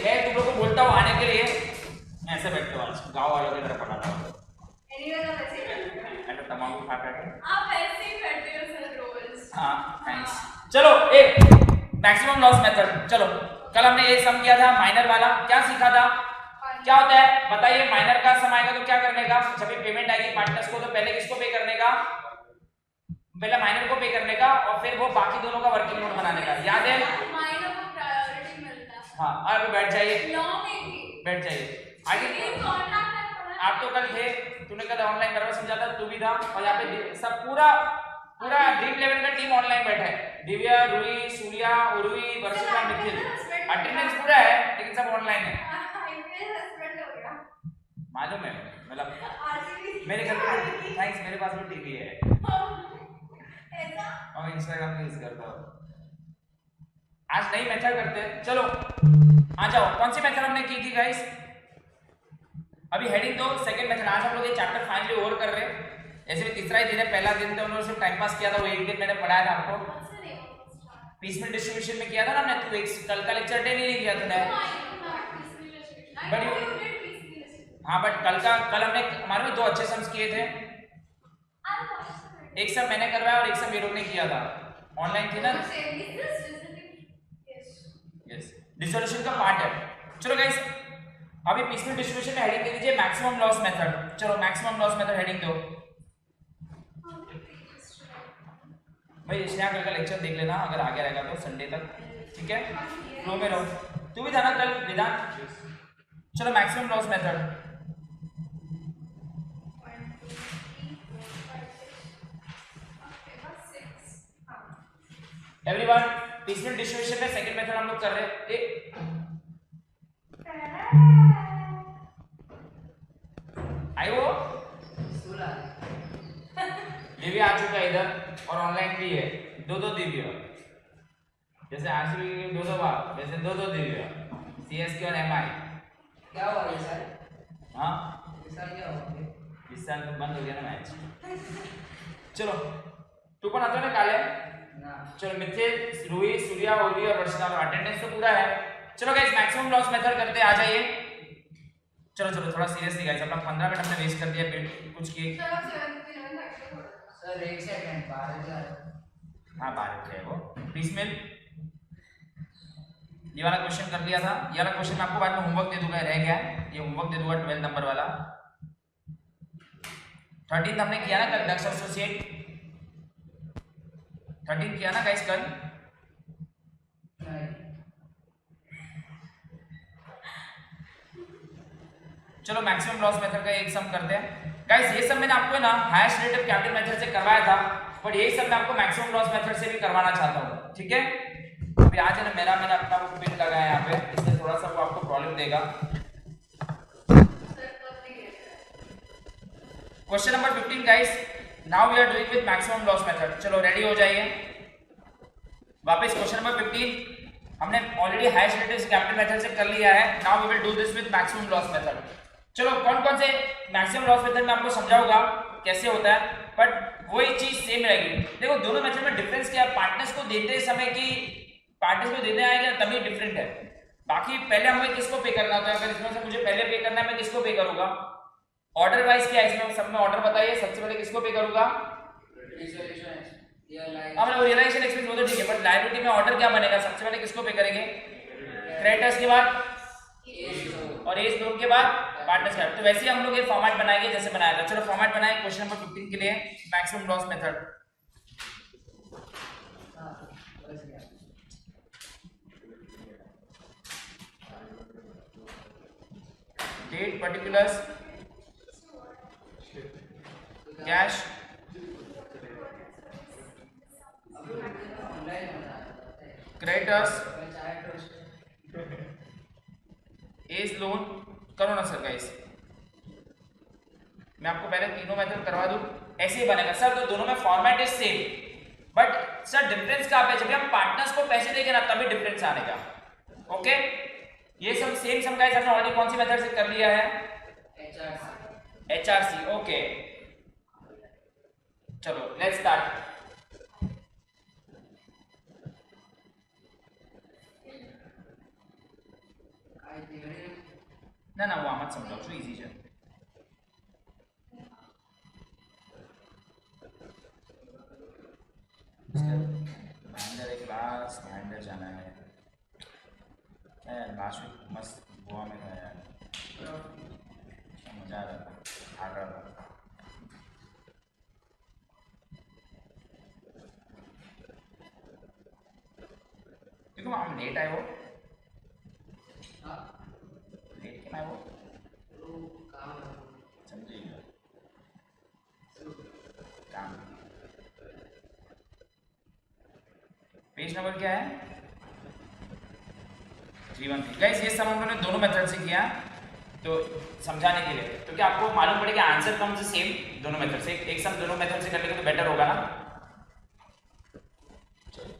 मैं तुम लोग को बोलता हूँ आने के लिए, मैं ऐसे बैठते हूँ, गाँव वालों की तरह पढ़ाता हूँ। तमाकू खा खा के आप ऐसे ही बैठते हो सर रोज। हाँ थैंक्स। चलो एक मैक्सिमम लॉस मेथड। चलो कल हमने ये सम किया था माइनर वाला, क्या सीखा था, क्या होता है बताइए। माइनर का सम आएगा तो क्या करने का, जब भी पेमेंट आएगी पार्टनर्स को तो पहले किसको पे करने का, पहले माइनर को पे करने का और फिर वो बाकी दोनों का वर्किंग नोट बनाने का, याद है। माइनर को प्रायोरिटी मिलता है। हाँ आप बैठ जाइए, बैठ जाइए आगे। आप तो कल थे, तूने कल ऑनलाइन करवा समझा था, तू भी था, और यहाँ पे सब पूरा पूरा ड्रीम लेवल का टीम ऑनलाइन बैठा है। दिव्या, रूही, सूर्या, उर्वी, वर्षिका, निखिल, अटेंडेंस पूरा है लेकिन सब ऑनलाइन है। मालूम है, मतलब मेरे घर पे थैंक्स, मेरे पास भी टीवी है और इंस्टाग्राम यूज करता हूँ। आज नई मेथड करते हैं, चलो आ जाओ। कौन सी मेथड हमने की थी गाइस, अभी हेडिंग तो सेकंड मेथड। आज हम लोग ये चैप्टर फाइनली ओवर कर रहे हैं। ऐसे भी तीसरा ही दिन है, पहला दिन तो हम लोग सिर्फ टाइम पास किया था, वो एक दिन मैंने पढ़ाया था आपको, पीसमेंट डिस्ट्रीब्यूशन में किया था ना हमने। तो एक कल का लेक्चर अटेंड नहीं किया तूने, हाँ बट कल हमने हमारे में दो अच्छे सम्स किए थे, एक सम मैंने करवाया और एक सम वीरों ने किया था, ऑनलाइन थी ना। यस डिसोल्यूशन का पार्ट है। चलो गाइस अभी पीसमेंट डिस्ट्रीब्यूशन में हेडिंग दे दीजिए मैक्सिमम लॉस मेथड। चलो मैक्सिमम लॉस मेथड हेडिंग दो भाई। स्नेहा कल का लेक्चर देख लेना अगर आगे रहेगा तो संडे तक, ठीक है, फ्लो में रहो। तू भी था ना कल विधान। चलो maximum loss method, everyone piecemeal distribution में सेकंड मेथड हम लोग कर रहे हैं। आई वो दिव्या आ चुका है इधर और ऑनलाइन भी है, दो दिव्या, जैसे आरसीबी की दो बार वैसे दो दिव्या, सीएसके और एमआई। क्या हुआ ये सर? हाँ इस साल क्या हुआ? इस साल तो बंद हो गया ना मैच। चलो तू कौन आता है ना काले ना। चलो मिथिल, रूही, सूर्या, उर्वी और वर्षिका, अटेंडेंस तो पूरा है। चलो गाइस मैक्सिमम लॉस मेथड करते आ जाइए। चलो थोड़ा सीरियसली गाइस, अपना 15 मिनट हमने वेस्ट कर दिया फिर कुछ किए। सर एक सेकंड 12 हाँ 12 है वो प्लीज मिल। ये वाला क्वेश्चन कर लिया था, ये वाला क्वेश्चन मैं आपको बाद में होमवर्क दे दूंगा, रह गया ये होमवर्क दे दूंगा 12 नंबर वाला। 13 हमने किया ना कल, डक्स एसोसिएट 13 किया ना गाइस कल। चलो मैक्सिमम लॉस मेथड का एक सम करते हैं गाइस। ये सब मैंने आपको ना हाईएस्ट रिलेटिव कैपिटल मेथड से करवाया था, बट ये सब मैं आपको मैक्सिमम लॉस मेथड से भी करवाना चाहता हूँ, ठीक है। अभी आज है ना मैंने अपना वो पिन लगाया यहाँ पे, इससे थोड़ा सा वो आपको प्रॉब्लम देगा। Question number 15 guys, now we are doing with maximum loss method. चलो रेडी हो जाइए वापस। क्वेश्चन नंबर 15 हमने already highest relative capital method से कर लिया है, now we will do this with maximum loss method. चलो कौन से मैक्सिमम लॉस मेथड में आपको समझाऊंगा कैसे होता है, बट वही चीज सेम रहेगी। देखो दोनों मेथड में डिफरेंस क्या है, पार्टनर्स को देते समय की पार्टनर्स को देने आएगा तभी डिफरेंट है। बाकी पहले हमें किसको पे करना होता है, अगर इसमें से मुझे पहले पे करना है मैं किसको पे करूंगा, ऑर्डर वाइज क्या है इसमें सब में ऑर्डर बताइए। सबसे पहले किसको पे करूंगा, हमने वो रियलाइजेशन एक्सपेंस वो तो ठीक है, बट लायबिलिटी में ऑर्डर क्या बनेगा, सबसे पहले किसको पे करेंगे, क्रेडिटर्स के बाद और एज लोन के बाद पार्टनर्स के बाद। तो वैसे ही हम लोग ये फॉर्मेट बनाएंगे जैसे बनाया था। चलो फॉर्मेट बनाए क्वेश्चन नंबर 15 के लिए maximum loss method. Date particulars cash creditors A's loan करो ना सर गाइस। मैं आपको पहले तीनों मेथड करवा दूं, ऐसे ही बनेगा सर। तो दोनों में format is same, but sir difference कहां पे, जब हम पार्टनर्स को पैसे देंगे ना तभी डिफरेंस आएगा। ओके ये सब सेम सम गाइस हमने ऑलरेडी कौन सी मेथड से कर लिया है, एचआरसी। ओके चलो लेट्स स्टार्ट। ना ना वो आमत समझाओ શું ઈઝી છે भाईंदर एक क्लास भाईंदर जाना है लास्ट वीक मस्त गोवा में था यार मजा आ रहा था आ रहा था देखो हम लेट आए हो लेट क्यों आए हो समझिएगा काम पेज नंबर क्या है 313 गाइस ये सब हम लोगों ने दोनों मेथड से किया तो समझाने के लिए क्योंकि आपको मालूम पड़ेगा आंसर कम्स सेम दोनों मेथड से एक सम दोनों मेथड से करने के तो बेटर होगा ना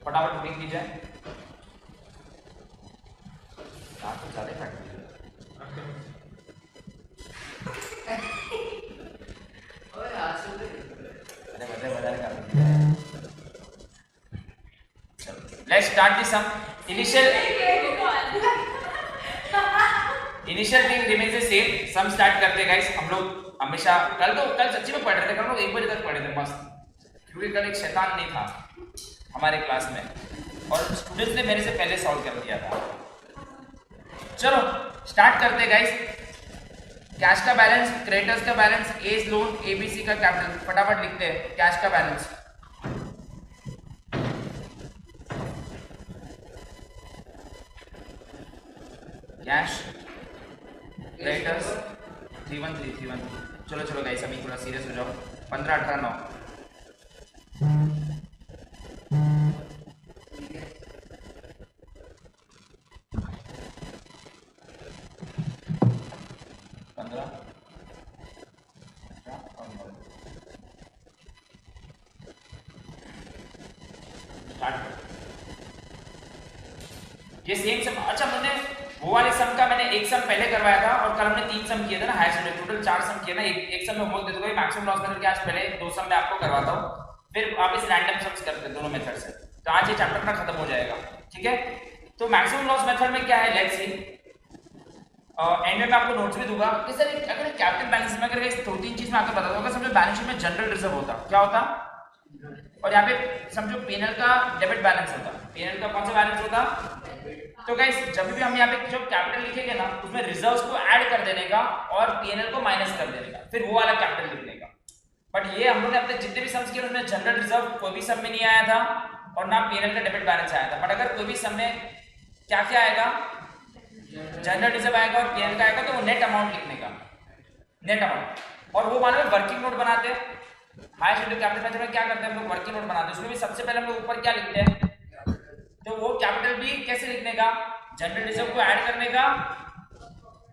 फटाफट लिख दीजिए तो ज्यादा काट दीजिए अरे बदले बदल कर let's start this some initial thing remains the same some स्टार्ट करते हैं गाइस हम लोग हमेशा कल सच्ची में पढ़ रहे थे कल लोग 1 बजे तक पढ़े थे मस्त क्योंकि कल एक शैतान नहीं था हमारे क्लास में और स्टूडेंट्स ने मेरे से पहले सॉल्व कर दिया था चलो स्टार्ट करते हैं गाइस कैश का बैलेंस क्रेडिटर्स का बैलेंस एज लोन एबीसी का कैपिटल फटाफट लिखते हैं कैश का बैलेंस कैश क्रेडिटर्स 313 चलो चलो गाइस अभी थोड़ा सीरियस हो जाओ 15 18 9 ये सेम सम अच्छा मैंने वो वाले सम का मैंने एक सम पहले करवाया था और कल हमने 3 सम किए थे ना हायर स्टूडेंट टोटल 4 सम किए ना एक सम में होमवर्क दे दूंगा मैक्सिमम लॉस मेथड के आज पहले 2 सम मैं आपको करवाता हूं फिर आप इस रैंडम सम्स करते हैं दोनों मेथड से तो आज ये चैप्टर अपना खत्म हो जाएगा ठीक है तो मैक्सिमम लॉस मेथड में क्या है लेट्स सी एंड में आपको नोट्स भी दूंगा कि सर अगर कैपिटल बैलेंस में अगर इस 2-3 चीज में आपको बता दूंगा समझो बैलेंस शीट में जनरल रिजर्व होता क्या होता और यहाँ पे समझो पीएनएल का डेबिट बैलेंस होता पीएनएल का कौन सा बैलेंस होता तो गाइस जब भी हम यहाँ पे जो कैपिटल लिखेंगे ना उसमें रिजर्व्स को ऐड कर देने का और पीएनएल को माइनस कर देने का फिर वो वाला कैपिटल लिखने का बट ये हम लोग ने अपने जितने भी सम्स किए उसमें जनरल रिजर्व कोई भी सम में नहीं आया था और ना पीएनएल का डेबिट बैलेंस आया था बट अगर कोई भी सम में क्या क्या आएगा जनरल रिजर्व आएगा और पीएनएल का आएगा तो वो नेट अमाउंट लिखने का नेट अमाउंट और वो मालूम है वर्किंग नोट बनाते हैं हायर शेड्यूल कैपिटल मेथड में क्या करते हैं हम लोग वर्किंग नोट बनाते हैं उसमें भी सबसे पहले हम लोग ऊपर क्या लिखते हैं तो वो कैपिटल भी कैसे लिखने का जनरल रिजर्व को ऐड करने का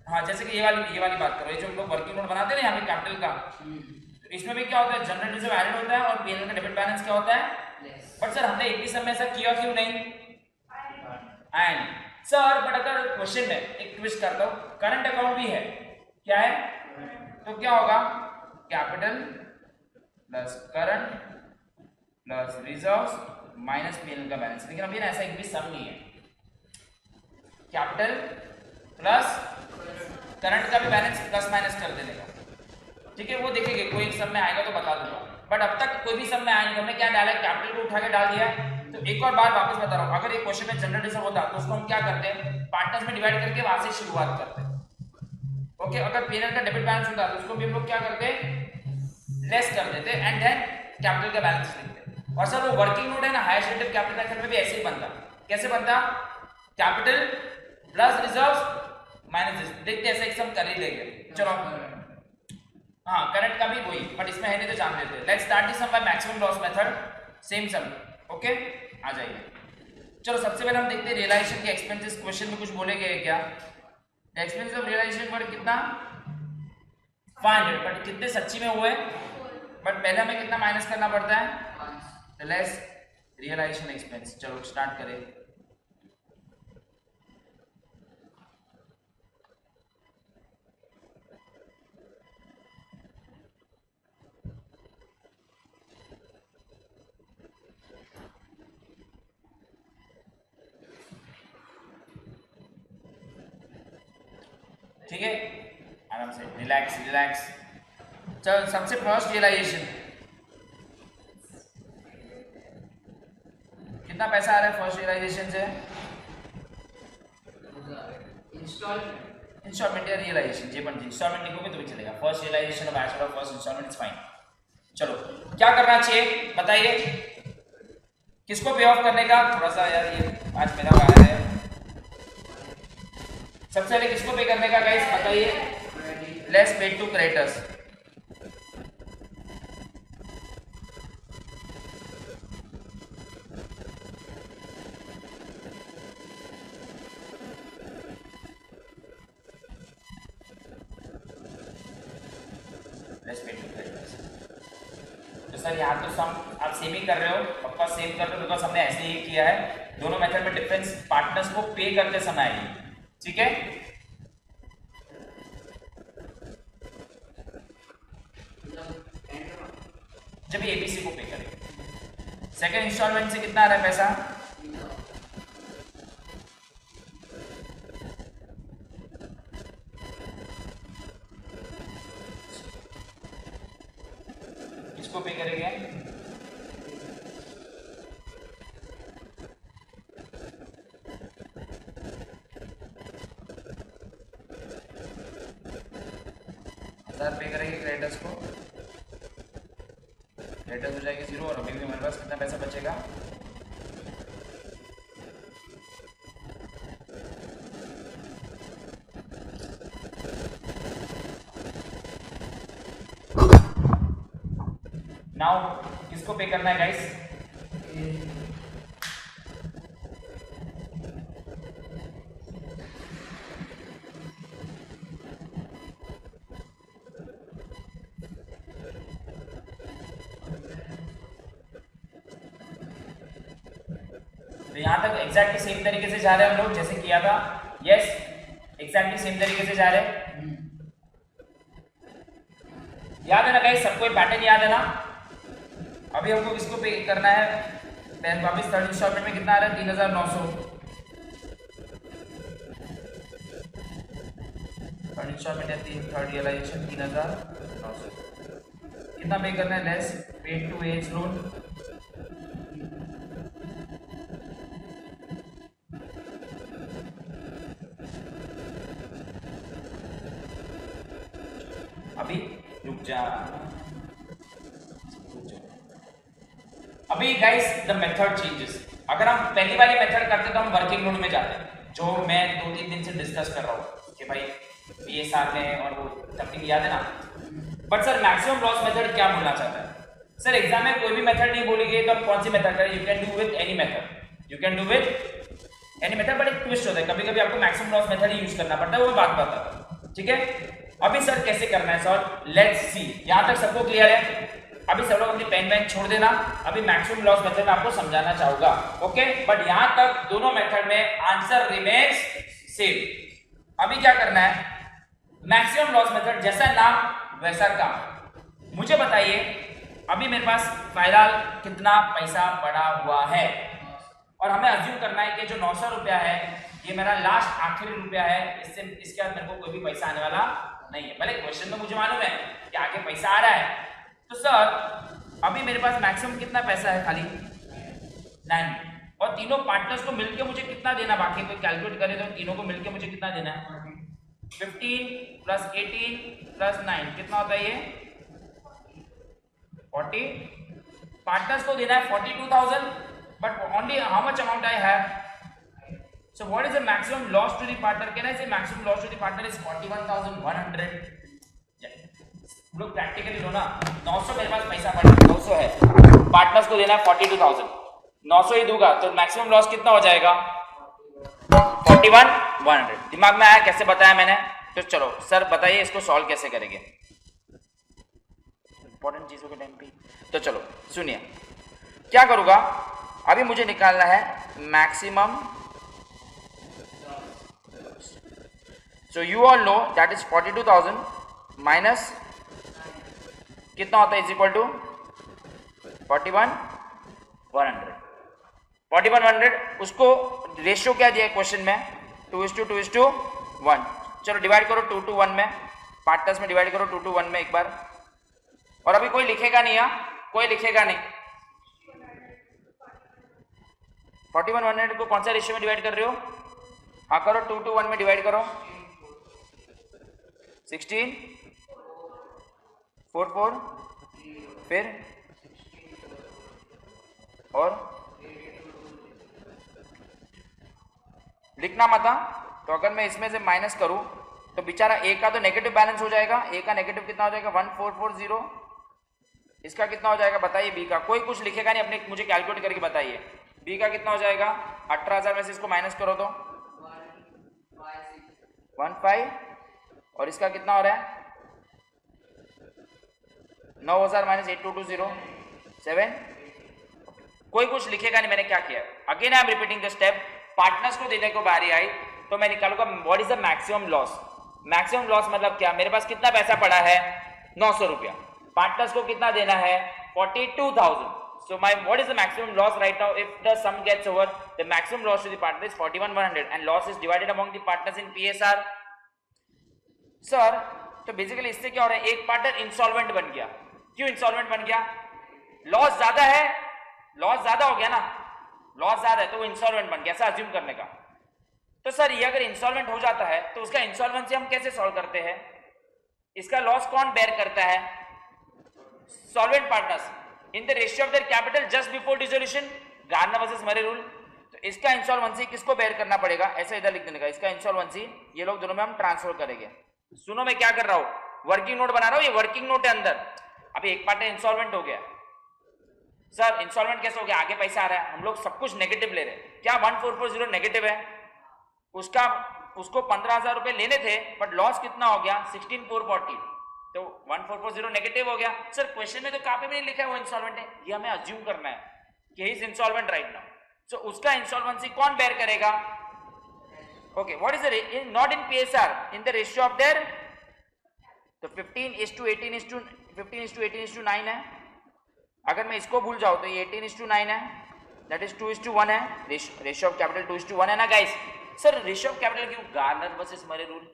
हाँ जैसे कि ये वाली बात करो ये जो हम लोग वर्किंग नोट बनाते हैं ना यहाँ पे कैपिटल का तो इसमें भी क्या होता है जनरल रिजर्व एडेड होता है और पीएनएल का डेबिट बैलेंस क्या होता है बट सर हमने एक भी समय ऐसा किया क्यों नहीं एंड सर बट अगर क्वेश्चन में एक ट्विस्ट करता हूँ करंट अकाउंट भी है क्या है तो क्या होगा capital plus current plus reserves minus PNL का बैलेंस लेकिन अभी ना ऐसा एक भी सम नहीं है कैपिटल प्लस करंट का भी बैलेंस प्लस माइनस कर देने का ठीक है वो देखेंगे कोई एक सम में आएगा तो बता दूंगा बट अब तक कोई भी सम में आया नहीं हमने क्या डाला है कैपिटल को उठा के डाल दिया तो एक और बार वापस बता रहा हूँ अगर एक क्वेश्चन में जनरल रिजर्व होता तो उसको हम क्या करते हैं पार्टनर्स में डिवाइड करके वहां से शुरुआत करते हैं ओके अगर पीएनएल का डेबिट बैलेंस होता तो उसको भी हम लोग क्या करते लेस कर देते एंड देन कैपिटल का बैलेंस लिखते और सर वो वर्किंग नोट है ना हायर शेडेड कैपिटल मेथड में भी ऐसे ही बनता कैसे बनता कैपिटल प्लस रिजर्व्स माइनस देखते ऐसे एक सम कर ही लेंगे चलो हाँ करंट का भी वही बट इसमें है नहीं तो जान लेते let's start this sum by maximum loss method same sum okay आ जाइए चलो सबसे पहले हम देखते हैं रियलाइजेशन के एक्सपेंसेस क्वेश्चन में कुछ बोले गए क्या एक्सपेंसेस ऑफ रियलाइजेशन पर कितना 500 बट कितने सच्ची में हुए बट पहले हमें कितना माइनस करना पड़ता है तो लेस रियलाइजेशन एक्सपेंस चलो स्टार्ट करें ठीक है, आराम से, रिलैक्स रिलैक्स। चल सबसे फर्स्ट रियलाइजेशन कितना पैसा आ रहा है फर्स्ट रियलाइजेशन से? इंस्टॉलमेंट या रियलाइजेशन, जे बन इंस्टॉलमेंट लिखोगे तो भी चलेगा। First realisation of asset of first instalment is fine. चलो क्या करना चाहिए बताइए, किसको पे ऑफ करने का? थोड़ा सा यार ये आज मेरा वायर है, सबसे पहले किसको पे करने का गाइस बताइए? Less paid to creditors. तो सर यहाँ तो सम आप सेम ही कर रहे हो, ऑफकोर्स सेम कर रहे हो बिकॉज हमने ऐसे ही किया है। दोनों मेथड में डिफरेंस पार्टनर्स को पे करते समय आएगी, ठीक है। जब ये एबीसी को पे करेंगे। सेकेंड इंस्टॉलमेंट से कितना आ रहा है पैसा? किसको पे करेंगे? पे करेंगे क्रेडिटर्स को, क्रेडिटर्स हो जाएगी 0 और अभी भी हमारे पास कितना पैसा बचेगा? नाउ किसको पे करना है गाइस? तो यहां तक एग्जैक्टली सेम तरीके से जा रहे हैं हम लोग जैसे किया था। यस, एग्जैक्टली सेम तरीके से जा रहे हैं। याद है ना गाइस, सबको पैटर्न याद है ना? अभी हमको किसको पे करना है? वापिस थर्ड इंस्टॉलमेंट में कितना आ रहा है? 3900। थर्ड इंस्टॉलमेंट है, थर्ड रियलाइजेशन 3900। कितना पे करना है? Less paid to A's loan. अभी रुक जा, अभी गाइस द मेथड चेंजेस। अगर हम पहली वाली मेथड करते तो हम वर्किंग नोट में जाते, जो मैं 2-3 दिन से डिस्कस कर रहा हूँ कि भाई पीएसआर में और वो तकनीक याद है ना। But sir maximum loss method क्या बोलना चाहता है? सर एग्जाम में कोई भी मेथड नहीं बोली गई तो हम कौन सी मेथड करें? You can do with any method, you can do with any method, but एक ट्विस्ट होता है, कभी कभी आपको मैक्सिमम लॉस मेथड ही यूज करना पड़ता है, वो बात बताता है, ठीक है। अभी सर कैसे करना है सर? Let's see. यहां तक सबको क्लियर है? अभी सब लोग अपनी पेन वैन छोड़ देना, अभी मैक्सिमम लॉस मेथड में आपको समझाना चाहूंगा, ओके। बट यहां तक दोनों मेथड में आंसर रिमेन्स सेम। अभी क्या करना है? मैक्सिमम लॉस मेथड जैसा नाम वैसा काम। मुझे बताइए अभी मेरे पास फिलहाल कितना पैसा पड़ा हुआ है, और हमें अज्यूम करना है कि जो 900 रुपया है ये मेरा लास्ट आखिरी रुपया है, इससे इसके बाद मेरे को कोई भी पैसा आने वाला नहीं है। भले क्वेश्चन में मुझे मालूम है कि आगे पैसा आ रहा है। तो सर अभी मेरे पास मैक्सिमम कितना पैसा है? खाली 9, और तीनों पार्टनर्स को मिलके मुझे कितना देना बाकी? कोई कैलकुलेट करे तो तीनों को मिलके मुझे कितना देना है? 15 + 18 + 9 कितना होता है? ये 40। पार्टनर्स को देना है 42,000, but only how much amount I have? So what is the maximum loss to the partner? Can I say maximum loss to the partner is 41,100? लोग प्रैक्टिकली लो ना, 900 मेरे पास पैसा पड़ा, 900 है, पार्टनर्स को देना है 42,000, 900 ही दूंगा तो मैक्सिमम लॉस कितना हो जाएगा? 41,100। दिमाग में आया? कैसे बताया मैंने? तो चलो सर बताइए इसको सॉल्व कैसे करेंगे, इंपॉर्टेंट चीजों के टाइम पे। तो चलो सुनिए क्या करूंगा। अभी मुझे निकालना है maximum. So you all know that is 42,000 minus कितना होता है? Is equal to 41,100। 41,100 उसको रेशियो क्या दिया है क्वेश्चन में? 2:2:1। चलो डिवाइड करो 2 to 1 में, पार्टनर्स में डिवाइड करो 2 to 1 में एक बार। और अभी कोई लिखेगा नहीं, कोई लिखेगा नहीं। 41 100 को कौन सा रेशियो में डिवाइड कर रहे हो? हाँ करो, 2 to 1 में डिवाइड करो। 16 4 4 फिर और लिखना मत। तो अगर मैं इसमें से माइनस करूं तो बेचारा ए का तो नेगेटिव बैलेंस हो जाएगा। ए का नेगेटिव कितना हो जाएगा? 1440। इसका कितना हो जाएगा बताइए? बी का कोई कुछ लिखेगा नहीं, अपने मुझे कैलकुलेट करके बताइए। बी का कितना हो जाएगा? 18,000 में से इसको माइनस करो तो 15। और इसका कितना हो रहा है? 9,000 माइनस 8220 7। कोई कुछ लिखेगा नहीं, मैंने क्या किया? Again I am repeating the step. Partners को देने को बारी आई तो मैं निकालूंगा what is the maximum loss. Maximum loss मतलब क्या? मेरे पास कितना पैसा पड़ा है? 900 रुपया। पार्टनर्स को कितना देना है? 42,000। So my what is the maximum loss right now? If the sum gets over, the maximum loss to the partner is 41,100 and loss is divided among the partners in PSR. Sir, तो basically इससे क्या हो रहा है? एक partner insolvent बन गया। क्यों इंसॉल्वेंट बन गया? लॉस ज्यादा है, लॉस ज्यादा हो गया ना, लॉस ज्यादा है तो वो इंसॉल्वेंट बन गया, ऐसा अज्यूम करने का। तो सर ये अगर इंसॉल्वेंट हो जाता है तो उसका इंसॉल्वेंसी हम कैसे सॉल्व करते हैं? इसका लॉस कौन बेयर करता है? Solvent partners in the ratio of their capital just before dissolution, Garner versus Murray rule. तो इसका इंसॉल्वेंसी किसको बेयर करना पड़ेगा? ऐसा इधर लिख देने का, इसका इंसॉल्वेंसी ये लोग दोनों में हम ट्रांसफर करेंगे। सुनो मैं क्या कर रहा हूं, वर्किंग नोट बना रहा हूं, ये वर्किंग नोट है अंदर। अभी एक पार्टनर इंसॉल्वेंट हो गया। सर इंसॉल्वेंट कैसे हो गया? आगे पैसा आ रहा है, हम लोग सब कुछ नेगेटिव ले रहे हैं। क्या 1440 नेगेटिव है? उसको 15,000 रुपए लेने थे बट लॉस कितना हो गया? 16,440। तो 1440 नेगेटिव हो गया। सर क्वेश्चन में तो कहां पे भी नहीं लिखा है वो इंसॉल्वेंट है, ये हमें अज्यूम करना है कि he is insolvent right now. So उसका इंसॉल्वेंसी कौन बेयर करेगा? Okay, what is the not in PSR in the ratio of their, तो 15:18:9 है। अगर मैं इसको भूल जाऊं तो ये 18:9 है, दैट इज 2:1 है। रेशियो ऑफ कैपिटल 2:1 है ना guys. Sir ratio of capital क्यों? Garner versus Murray rule.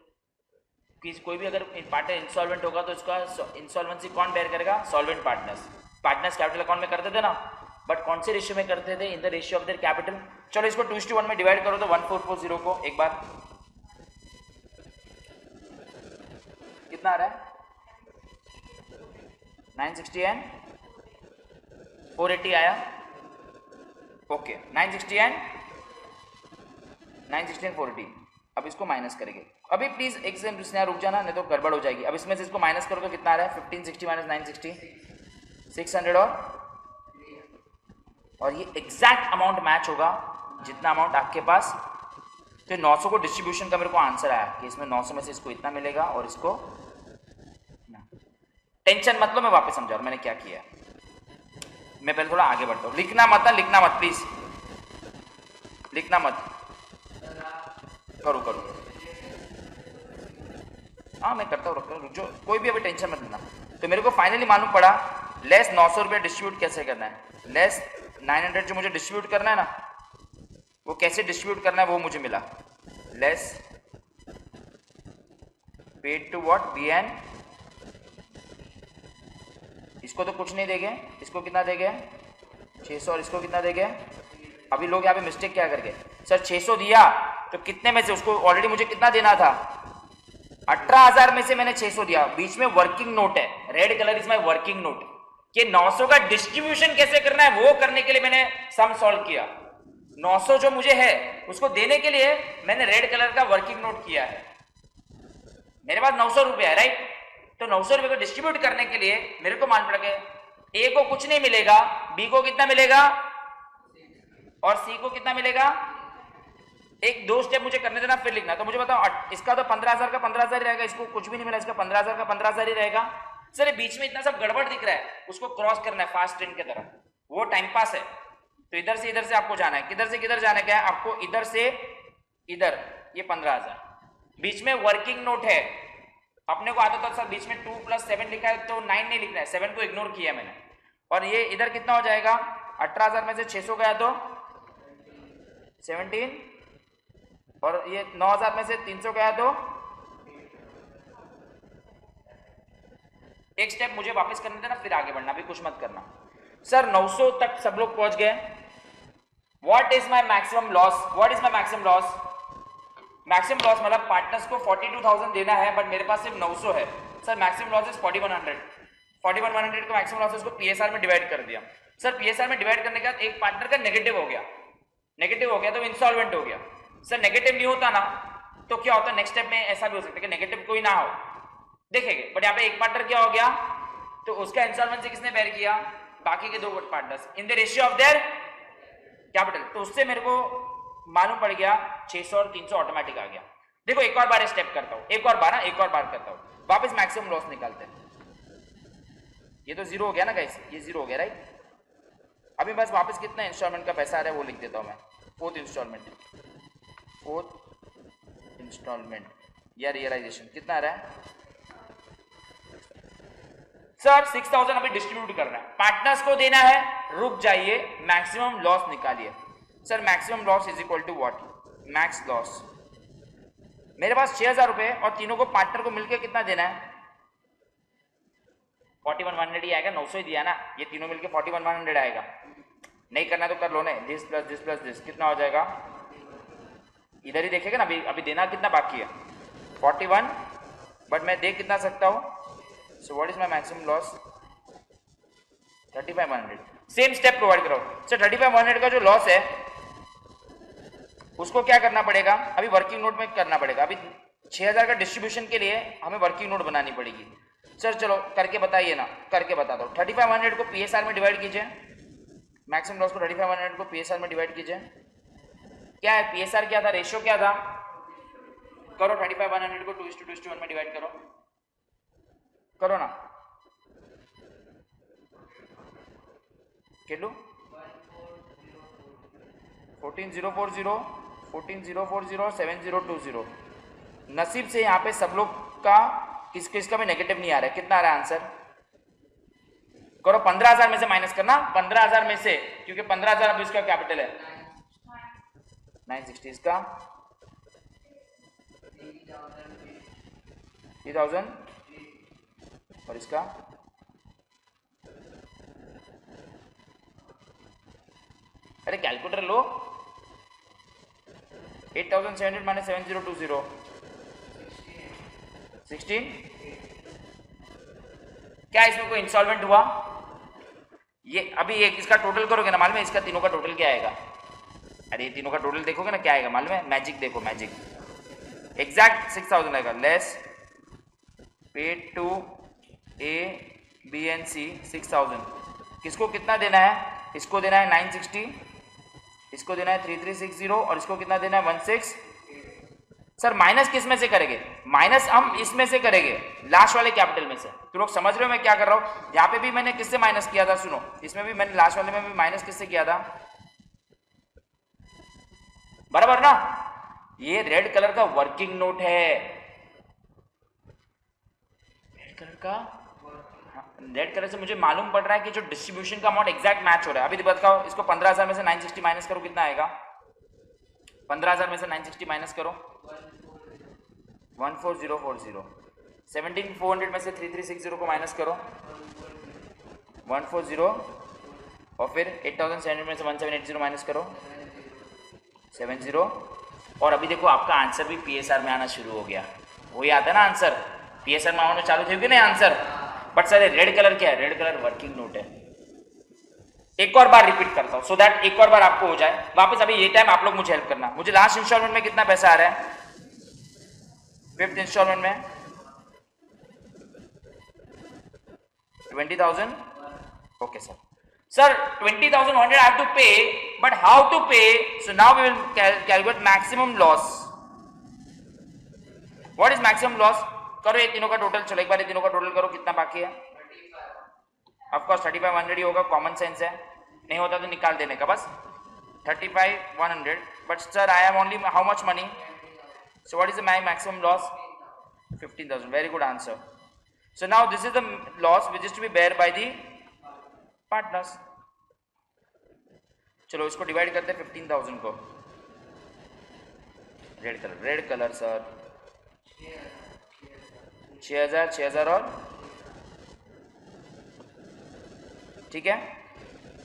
कोई भी अगर पार्टनर इंसॉल्वेंट होगा तो उसका इंसॉल्वेंसी कौन बेयर करेगा? Solvent partners. Partners capital account में करते थे ना, बट कौन से रेशियो में करते थे? इन the ratio of their capital. चलो इसको 2:1 में डिवाइड करो तो 1440 को एक बार कितना आ रहा है? 960 एंड 480 आया। Okay 960 and 480। अब इसको माइनस करेंगे। अभी प्लीज एक सेकंड रुक जाना, नहीं तो गड़बड़ हो जाएगी। अब इसमें से इसको माइनस करो तो कितना आ रहा है? 1560 माइनस 960 600। और ये एग्जैक्ट अमाउंट मैच होगा जितना अमाउंट आपके पास। तो 900 को डिस्ट्रीब्यूशन का मेरे को आंसर आया कि इसमें 900 में से इसको इतना मिलेगा और इसको टेंशन मतलब मैं वापस समझा मैंने क्या किया। मैं पहले थोड़ा आगे बढ़ता हूँ। लिखना मत प्लीज, लिखना मत। करो हाँ मैं करता हूँ, जो कोई भी अभी टेंशन मत लेना। तो मेरे को फाइनली मालूम पड़ा लेस 900 रुपया डिस्ट्रीब्यूट कैसे करना है। लेस 900 जो मुझे डिस्ट्रीब्यूट करना है ना, वो कैसे डिस्ट्रीब्यूट करना है वो मुझे मिला। Less paid to what? बीएन। इसको तो कुछ नहीं देंगे, इसको कितना देंगे? 600। और इसको कितना देंगे? अभी लोग यहाँ पे मिस्टेक क्या करके, सर 600 दिया तो कितने में से उसको ऑलरेडी मुझे कितना देना था? 18,000 में से मैंने 600 दिया। बीच में वर्किंग नोट है, red colour is my working note. कि 900 का डिस्ट्रीब्यूशन कैसे करना है वो करने के लिए मैंने सम सॉल्व किया। 900 जो मुझे है उसको देने के लिए मैंने रेड कलर का वर्किंग नोट किया है। मेरे पास 900 रुपया है राइट। तो 900 रुपये को डिस्ट्रीब्यूट करने के लिए मेरे को मान पड़ा कि ए को कुछ नहीं मिलेगा, बी को कितना मिलेगा और सी को कितना मिलेगा। एक दो स्टेप मुझे करने देना फिर लिखना। तो मुझे बताओ इसका तो 15,000 का 15,000 ही रहेगा, इसको कुछ भी नहीं मिला, इसका 15,000 का 15,000 ही रहेगा। सर ये बीच में इतना सब गड़बड़ दिख रहा है, उसको क्रॉस करना है फास्ट ट्रेन की तरह, वो टाइम पास है। तो इधर से आपको जाना है, किधर से किधर जाना क्या है आपको? इधर से इधर, ये 15,000। बीच में वर्किंग नोट है, अपने को आता था सर बीच में 2 + 7 लिखा है तो 9 नहीं लिखना है, 7 को इग्नोर किया मैंने। और ये इधर कितना हो जाएगा? 18,000 में से 600 गया तो 17, और ये 9,000 में से 300 गया तो एक स्टेप मुझे वापस करने देना, फिर आगे बढ़ना, अभी कुछ मत करना। सर 900 तक सब लोग पहुंच गए। What is my maximum loss? What is my maximum loss? Maximum loss मतलब पार्टनर्स को 42,000 देना है, बट मेरे पास सिर्फ 900 है। Sir maximum loss is 4100। 4100 का मैक्सिमम लॉस को पीएसआर में डिवाइड कर दिया। सर पीएसआर में डिवाइड करने के बाद एक पार्टनर का नेगेटिव हो गया, नेगेटिव हो गया तो इंसॉल्वेंट हो गया। सर नेगेटिव नहीं होता ना तो क्या होता है, नेक्स्ट स्टेप में ऐसा भी हो सकता है कि नेगेटिव कोई ना हो, देखेंगे। बट यहाँ पे एक पार्टनर क्या हो गया, तो उसका इंसॉल्वेंसी किसने बेयर किया? बाकी के दो partners in the ratio of their capital. तो उससे मेरे को मालूम पड़ गया 600 और 300 ऑटोमेटिक आ गया। देखो एक और बार स्टेप करता हूं, एक और बार करता हूं, वापस मैक्सिमम लॉस निकालते हैं। ये तो जीरो हो गया ना गाइस, ये जीरो हो गया राइट। अभी बस वापस कितना इंस्टॉलमेंट का पैसा आ रहा है वो लिख देता हूं मैं। फोर्थ इंस्टॉलमेंट या रियलाइजेशन कितना आ रहा है? सर 6000 अभी डिस्ट्रीब्यूट करना है, पार्टनर्स को देना है। रुक जाइए, मैक्सिमम लॉस निकालिए। Sir maximum loss is equal to what? Max loss. मेरे पास 6000 रुपए और तीनों को पार्टनर को मिलकर कितना देना है? 4100 ही आएगा, 900 ही दिया ना, ये तीनों मिलकर 4100 आएगा। नहीं करना तो कर लो ना, this plus this plus this कितना हो जाएगा? इधर ही देखेगा ना, अभी देना कितना बाकी है? 41, बट मैं दे कितना सकता हूं? सो what is my maximum loss? 3500। Same step provide करो। सर 3500 का जो लॉस है उसको क्या करना पड़ेगा? अभी वर्किंग नोट में करना पड़ेगा। अभी 6000 का डिस्ट्रीब्यूशन के लिए हमें वर्किंग नोट बनानी पड़ेगी। सर चलो करके बताइए ना, करके बता दो। 3500 को पीएसआर में डिवाइड कीजिए, मैक्सिमम लॉस को 3500 को पीएसआर में डिवाइड कीजिए। क्या है पीएसआर? क्या था? रेशियो क्या था? करो 3500 को 2:1 में डिवाइड करो ना। किलो 14040 14040 7020। नसीब से यहाँ पे सब लोग का किसका भी नेगेटिव नहीं आ रहा है। कितना आ रहा है आंसर? करो 15000 में से माइनस करना, 15000 में से, क्योंकि 15000 अभी इसका कैपिटल है। 960 इसका 3000 और इसका अरे कैलकुलेटर लो। 8700 माइनस 7020 16। क्या इसमें कोई इंस्टॉलमेंट हुआ? ये अभी एक इसका टोटल करोगे ना, मालूम है इसका तीनों का टोटल क्या आएगा? अरे ये तीनों का टोटल देखोगे ना क्या आएगा मालूम है? मैजिक देखो, मैजिक एग्जैक्ट 6000 आएगा। Less paid to A B and C 6000। किसको कितना देना है? इसको देना है 960, इसको देना है 3360 और इसको कितना देना है 16। सर माइनस किस में से करेंगे? माइनस हम इसमें से करेंगे, लास्ट वाले कैपिटल में से। तो लोग समझ रहे हो मैं क्या कर रहा हूं? यहाँ पे भी मैंने किससे माइनस किया था? सुनो, इसमें भी मैंने लास्ट वाले में भी माइनस किससे किया था? बराबर ना? ये रेड कलर का वर्किंग नोट है, रेड कलर का। रेड कलर से मुझे मालूम पड़ रहा है कि जो डिस्ट्रीब्यूशन का अमाउंट एग्जैक्ट मैच हो रहा है। अभी बताओ, इसको 15000 में से 960 माइनस करो, कितना आएगा? 15000 में से 960 माइनस करो, 14040। 17400 में से 3360 को माइनस करो, 140। और फिर 8700 में से 1780 माइनस करो, 70। और अभी देखो आपका आंसर भी पीएसआर में आना शुरू हो गया। वही आता है ना आंसर, पीएसआर में आना चालू थे कि नहीं answer. But sir red colour क्या है? रेड कलर वर्किंग नोट है। एक और बार रिपीट करता हूं सो दैट एक और बार आपको हो जाए वापस। अभी ये टाइम आप लोग मुझे हेल्प करना। मुझे लास्ट इंस्टॉलमेंट में कितना पैसा आ रहा है? 5th इंस्टॉलमेंट में 20,000। Okay sir. Sir 20,100 I have to pay, but how to pay? So now we will calculate maximum loss. What is maximum loss? करो ये तीनों का टोटल। चलो एक बार ये तीनों का टोटल करो, कितना बाकी है? ऑफ कोर्स 3500 ही होगा, कॉमन सेंस है, नहीं होता तो निकाल देने का बस। 35,100। But sir I am only how much money? So what is my maximum loss? 15,000। Very good answer. So now this is the loss which is to be bear by the partners. चलो इसको divide करते हैं 15,000 को। Red colour sir 6000 6000 और ठीक है,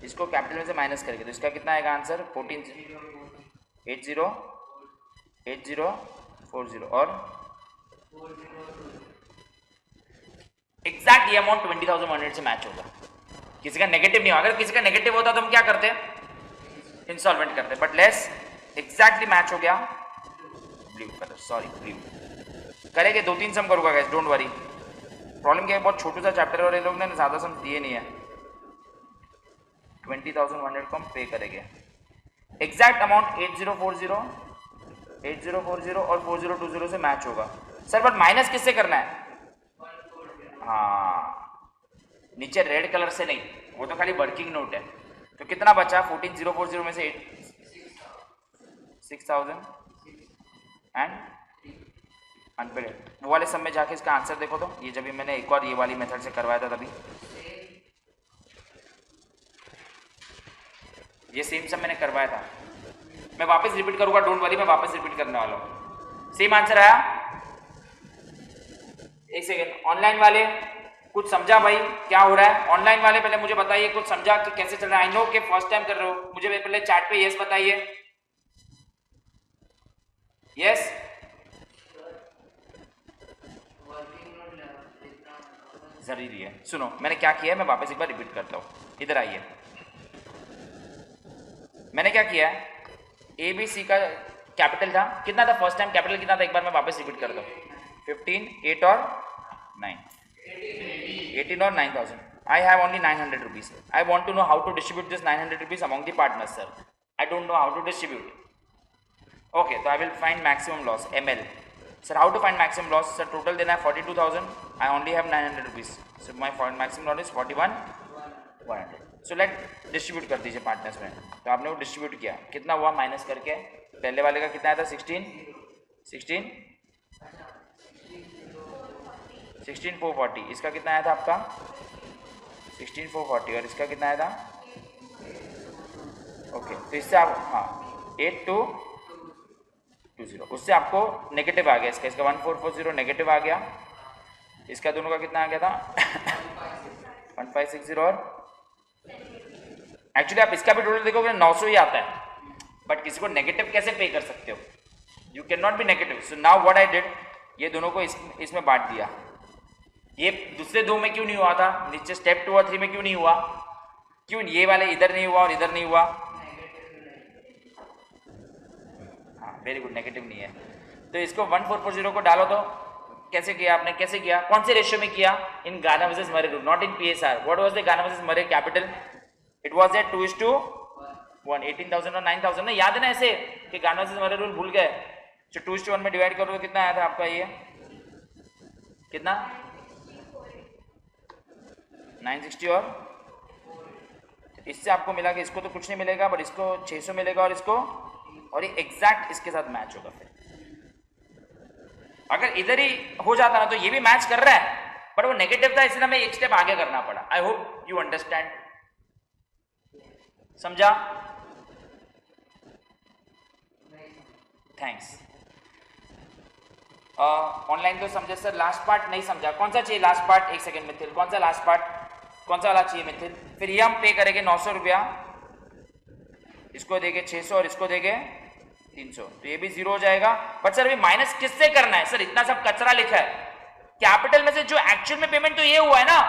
इसको capital में से माइनस करके तो इसका कितना आएगा आंसर 8040 और एग्जैक्ट ये अमाउंट 20,100 से मैच होगा। किसी का नेगेटिव नहीं होगा, अगर किसी का नेगेटिव होता तो हम क्या करते, इंस्टॉलमेंट करते, बट लेस एग्जैक्टली मैच हो गया। ब्लू कलर, सॉरी ब्लू करेंगे, 2-3 सम करूंगा गाइस, डोंट वरी। प्रॉब्लम क्या है, बहुत छोटा सा चैप्टर है और ये लोग ने ज्यादा सम दिए नहीं है। 20,100 को हम पे करेंगे। एग्जैक्ट अमाउंट 8040 और 4020 से मैच होगा सर, बट माइनस किससे करना है? हाँ, नीचे रेड कलर से नहीं, वो तो खाली वर्किंग नोट है। तो कितना बचा 14,040 में से 6,000 एंड अनपेड। वो वाले सब में जाके इसका आंसर देखो तो, ये जब मैंने एक और ये वाली मेथड से करवाया था तभी ये सेम सब मैंने करवाया था। मैं वापस रिपीट करूंगा, डोंट वरी, मैं वापस रिपीट करने वाला हूँ। सेम आंसर आया? एक सेकेंड, ऑनलाइन वाले कुछ समझा भाई क्या हो रहा है? ऑनलाइन वाले पहले मुझे बताइए, कुछ समझा कि कैसे चल रहा है? आई नो कि फर्स्ट टाइम कर रहे हो, मुझे पहले चैट पे यस बताइए। यस, जरूरी है। सुनो मैंने क्या किया है, मैं वापस एक बार रिपीट करता हूँ, इधर आइए। मैंने क्या किया है, ए बी सी का कैपिटल था, कितना था फर्स्ट टाइम कैपिटल कितना था, एक बार मैं वापस रिपीट करता हूँ। 15, 8 और 9, 18 और 9,000। I have only 900 rupees. I want to know how to distribute this 900 rupees among the partners, sir. I don't know how to distribute. Okay, so I will find maximum loss, ML. Sir, how to find maximum loss? Sir, total देना है 42,000. I only have 900 rupees. So my maximum loss is 41,100. So let distribute कर दीजिए partners में। तो आपने वो distribute किया, कितना हुआ माइनस करके? पहले वाले का कितना आया था 16,440। इसका कितना आया था आपका 16,440 और इसका कितना आया था? ओके, तो इससे आप 8,220, उससे आपको नेगेटिव आ गया इसका 1440 नेगेटिव आ गया। इसका दोनों का कितना आ गया था 1560 और एक्चुअली आप इसका भी टोटल देखोगे 900 ही आता है, बट किसी को नेगेटिव कैसे पे कर सकते हो? You can not be negative. So now what I did, ये दोनों को इसमें बांट दिया। ये दूसरे दो में क्यों नहीं हुआ था? नीचे स्टेप 2 और 3 में क्यों नहीं हुआ? क्यों ये वाले इधर नहीं हुआ और इधर नहीं हुआ? हाँ, वेरी गुड, नेगेटिव नहीं है। तो इसको 1440 को डालो तो कैसे किया आपने? कैसे किया? कौन से रेशियो में किया? इन Garner versus Murray rule, not in PSR. What was the Garner versus Murray capital? It was at 2:1। 18,000 और 9,000 ना, याद है ना ऐसे कि गाना वर्सेस मरे रूल भूल गए? तो 2:1 में डिवाइड करो तो कितना आया था आपका? ये कितना 960 और इससे आपको मिला कि इसको तो कुछ नहीं मिलेगा, बट इसको 600 मिलेगा और इसको, और ये एग्जैक्ट इसके साथ मैच होगा। फिर अगर इधर ही हो जाता ना तो ये भी मैच कर रहा है, बट वो नेगेटिव था इसलिए हमें एक स्टेप आगे करना पड़ा। आई होप यू अंडरस्टैंड, समझा? थैंक्स। ऑनलाइन तो समझे सर, लास्ट पार्ट नहीं समझा। कौन सा चाहिए लास्ट पार्ट? एक सेकेंड मिथिल, कौन सा लास्ट पार्ट, कौन सा वाला चाहिए मिथिल? फिर ये हम पे करेंगे 900 रुपया, इसको देंगे 600 और इसको देंगे 300, तो ये भी 0 हो जाएगा। बट सर अभी माइनस किससे करना है? सर इतना सब कचरा लिखा है, कैपिटल में से जो एक्चुअल में पेमेंट तो ये हुआ है ना,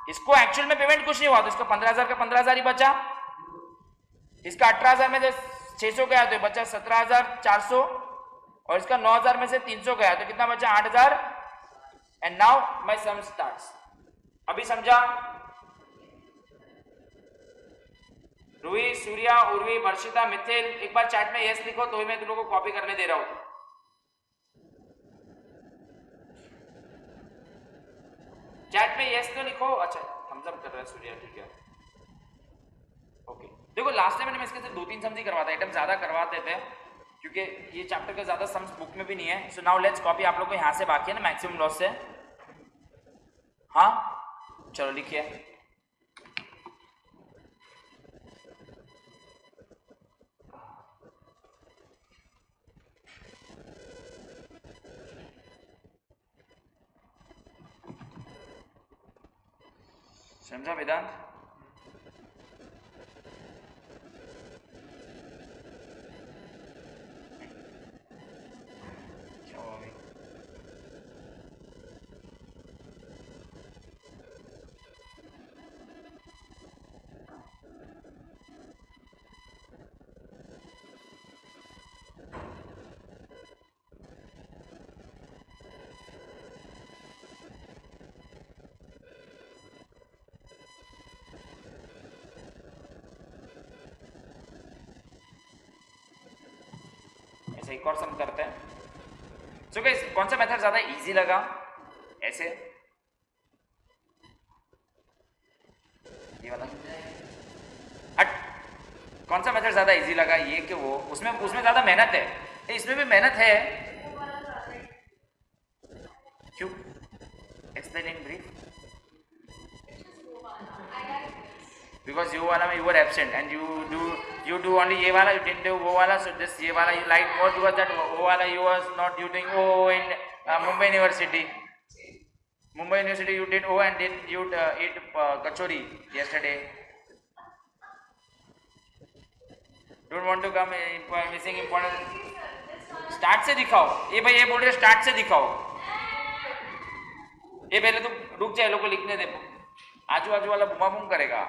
इसको एक्चुअल में पेमेंट कुछ नहीं हुआ, तो इसका 15,000 का 15,000 ही बचा। इसका 18,000 में से 600 गया तो बचा 17,400 और इसका 9,000 में से 300 गया तो कितना बचा? 8,000। And now my sum starts. अभी समझा? रूही, सूर्या, उर्वी, वर्षिता, मिथिल, एक बार चैट में यस लिखो तो मैं तुम लोगों को कॉपी करने दे रहा हूं। चैट में यस तो लिखो। अच्छा थम्स अप कर रहा है सूर्या, ठीक है ओके। देखो लास्ट टाइम मैंने इसके 2-3 सम्स ही करवाता, आइटम ज्यादा करवाते थे क्योंकि ये चैप्टर का ज्यादा सम्स बुक में भी नहीं है। So now let's copy. आप लोग को यहां से बाकी है ना मैक्सिमम लॉस से? हाँ चलो लिखिए। समझा वेदांत? अच्छा एक और सम करते हैं. सो गाइस कौन सा मेथड ज़्यादा इजी लगा? ऐसे ये वाला हट. कौन सा मेथड ज़्यादा इजी लगा? ये कि वो उसमें ज़्यादा मेहनत है. इसमें भी मेहनत है. क्यों? Explain in brief. Because you wala you were absent and you do only ye wala, you didn't do wo wala, so this ye wala you liked more because that wo wala you was not you doing O in Mumbai University. Mumbai University you did O and then you eat kachori yesterday. Don't want to come missing important. Start से दिखाओ. ये भाई ये बोल रहे start से दिखाओ. ये पहले तो रुक जाए, लोगों को लिखने दे. आजू बाजू वाला बुमा बुम करेगा.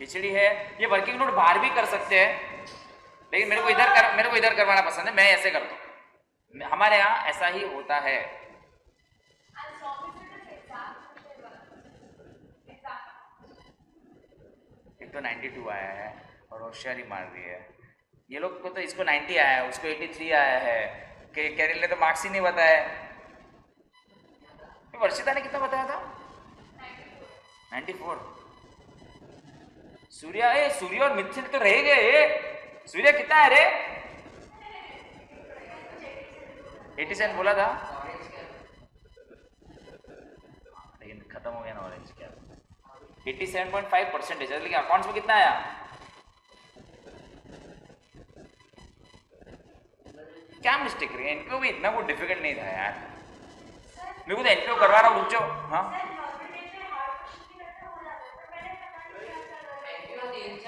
खिचड़ी है. ये वर्किंग नोट बाहर भी कर सकते हैं, लेकिन मेरे को इधर करवाना पसंद है. मैं ऐसे करता हूँ. हमारे यहाँ ऐसा ही होता है. एक तो 92 आया है और होशियारी मार रही है. ये लोग को तो इसको 90 आया है, उसको 83 आया है. कैरिल ने तो मार्क्स ही नहीं बताया. वर्षिता ने कितना बताया था? 94. सूर्य और मिथिल तो रह गए. सूर्य कितना है रे? 87 बोला था, लेकिन खत्म हो गया ना ऑरेंज क्या. 87.5% लेकिन अकाउंट्स में कितना आया? क्या मिस्टेक रही है? इनको भी इतना कुछ डिफिकल्ट नहीं था यार. मेरे को तो एनपीओ करवा रहा हूँ. रुक जाओ. हाँ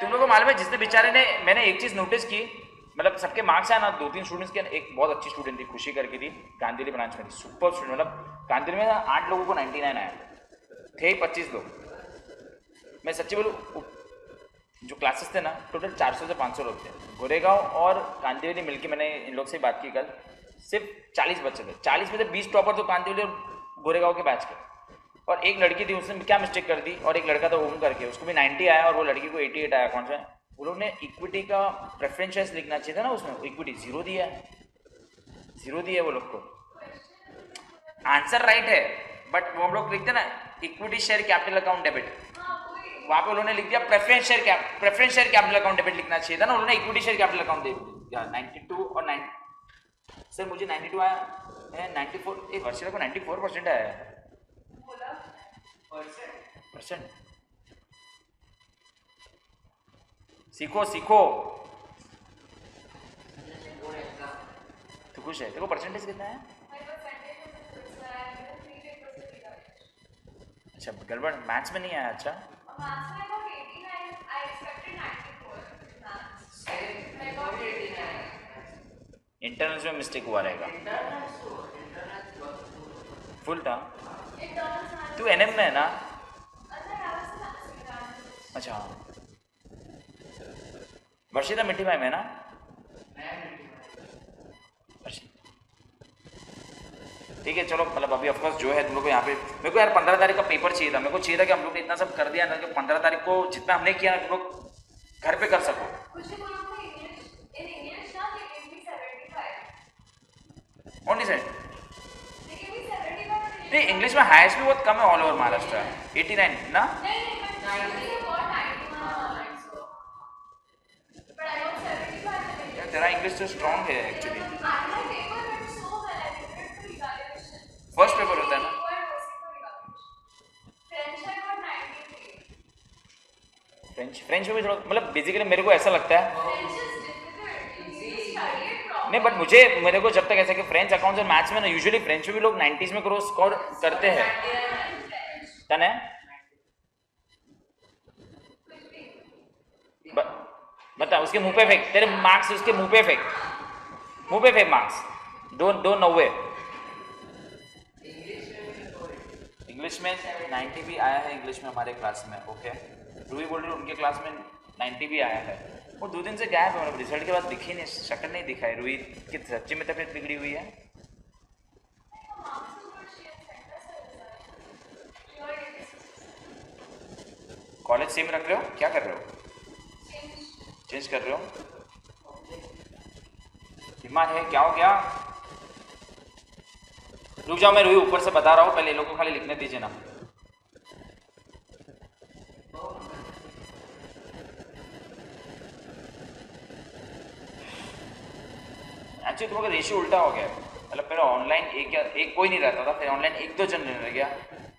तुम लोगों को मालूम है, जिसने बेचारे ने, मैंने एक चीज नोटिस की, मतलब सबके मार्क्स आया ना 2-3 स्टूडेंट्स के. एक बहुत अच्छी स्टूडेंट थी, खुशी करके थी, गांधीली ब्रांच में थी. Super student. मतलब गांधीली में 8 लोगों को 99 आया थे. 25 लोग. मैं सच्ची बोलूँ, जो क्लासेस थे ना टोटल 400 से 500 लोग थे. गोरेगांव और कांदिवली मिलके, मैंने इन लोग से बात की कल, सिर्फ 40 बच्चे थे. 40 में से 20 टॉपर तो कांदिवली और गोरेगांव के बैच के. और एक लड़की थी, उसने क्या मिस्टेक कर दी. और एक लड़का था ओम करके, उसको भी 90 आया और वो लड़की को 88 आया. कौन सा? वो लोग ने इक्विटी का प्रेफरेंस शेयर्स लिखना चाहिए था ना, उसमें इक्विटी 0 दिया है. 0 दिया है वो लोग को. आंसर राइट है, बट वो हम लोग लिखते ना equity share capital account debit, वहां पे उन्होंने लिख दिया preference share capital account debit लिखना चाहिए था ना. उन्होंने equity share capital account debit. 92 और 9. सर मुझे 92 आया है. 94. एक वर्षिता को 94% आया है. परसेंट. सीखो तो खुश है. देखो परसेंटेज कितना है. अच्छा गड़बड़ मैथ्स में नहीं आया. अच्छा इंटरनल्स में मिस्टेक हुआ रहेगा. फुल था. तू एनएम में है ना? अच्छा वर्षिता मिट्टी भाई में ना? ठीक है चलो. मतलब अभी ऑफकोर्स जो है तुम लोग को यहाँ पे, मेरे को यार 15 तारीख का पेपर चाहिए था. मेरे को चाहिए था कि हम लोग ने इतना सब कर दिया ना कि 15 तारीख को जितना हमने किया तुम लोग घर पे कर सको. Only set. नहीं इंग्लिश में हाईएस्ट भी बहुत कम है ऑल ओवर महाराष्ट्र. 89 ना? तेरा इंग्लिश तो स्ट्रॉन्ग है एक्चुअली. फर्स्ट पेपर होता है ना. फ्रेंच में भी थोड़ा, मतलब बेसिकली मेरे को ऐसा लगता है नहीं, बट मेरे को जब तक ऐसा कि फ्रेंच अकाउंट्स और मैथ्स में ना यूजुअली फ्रेंच में भी लोग 90s में स्कोर करते हैं. तने बता उसके मुंह पे फेंक. तेरे मार्क्स उसके मुंह पे फेंक मार्क्स. दो 90. इंग्लिश में 90 भी आया है इंग्लिश में हमारे क्लास में. ओके रूही बोल रही उनके क्लास में 90 भी आया है. वो 2 दिन से गायब है. रिजल्ट के बाद दिखी नहीं, शक्ल नहीं दिखाई. रूही की सच्ची में तबीयत बिगड़ी हुई है. कॉलेज सेम रख रहे हो, क्या कर रहे हो? चेंज कर रहे हो? बीमार है, क्या हो गया? रुक जाओ, मैं रूही ऊपर से बता रहा हूँ, पहले लोगों को खाली लिखने दीजिए ना। एक्चुअली तुम्हारा रेशियो उल्टा हो गया, मतलब पहले ऑनलाइन एक कोई नहीं रहता था, फिर ऑनलाइन 1-2 जन रह गया,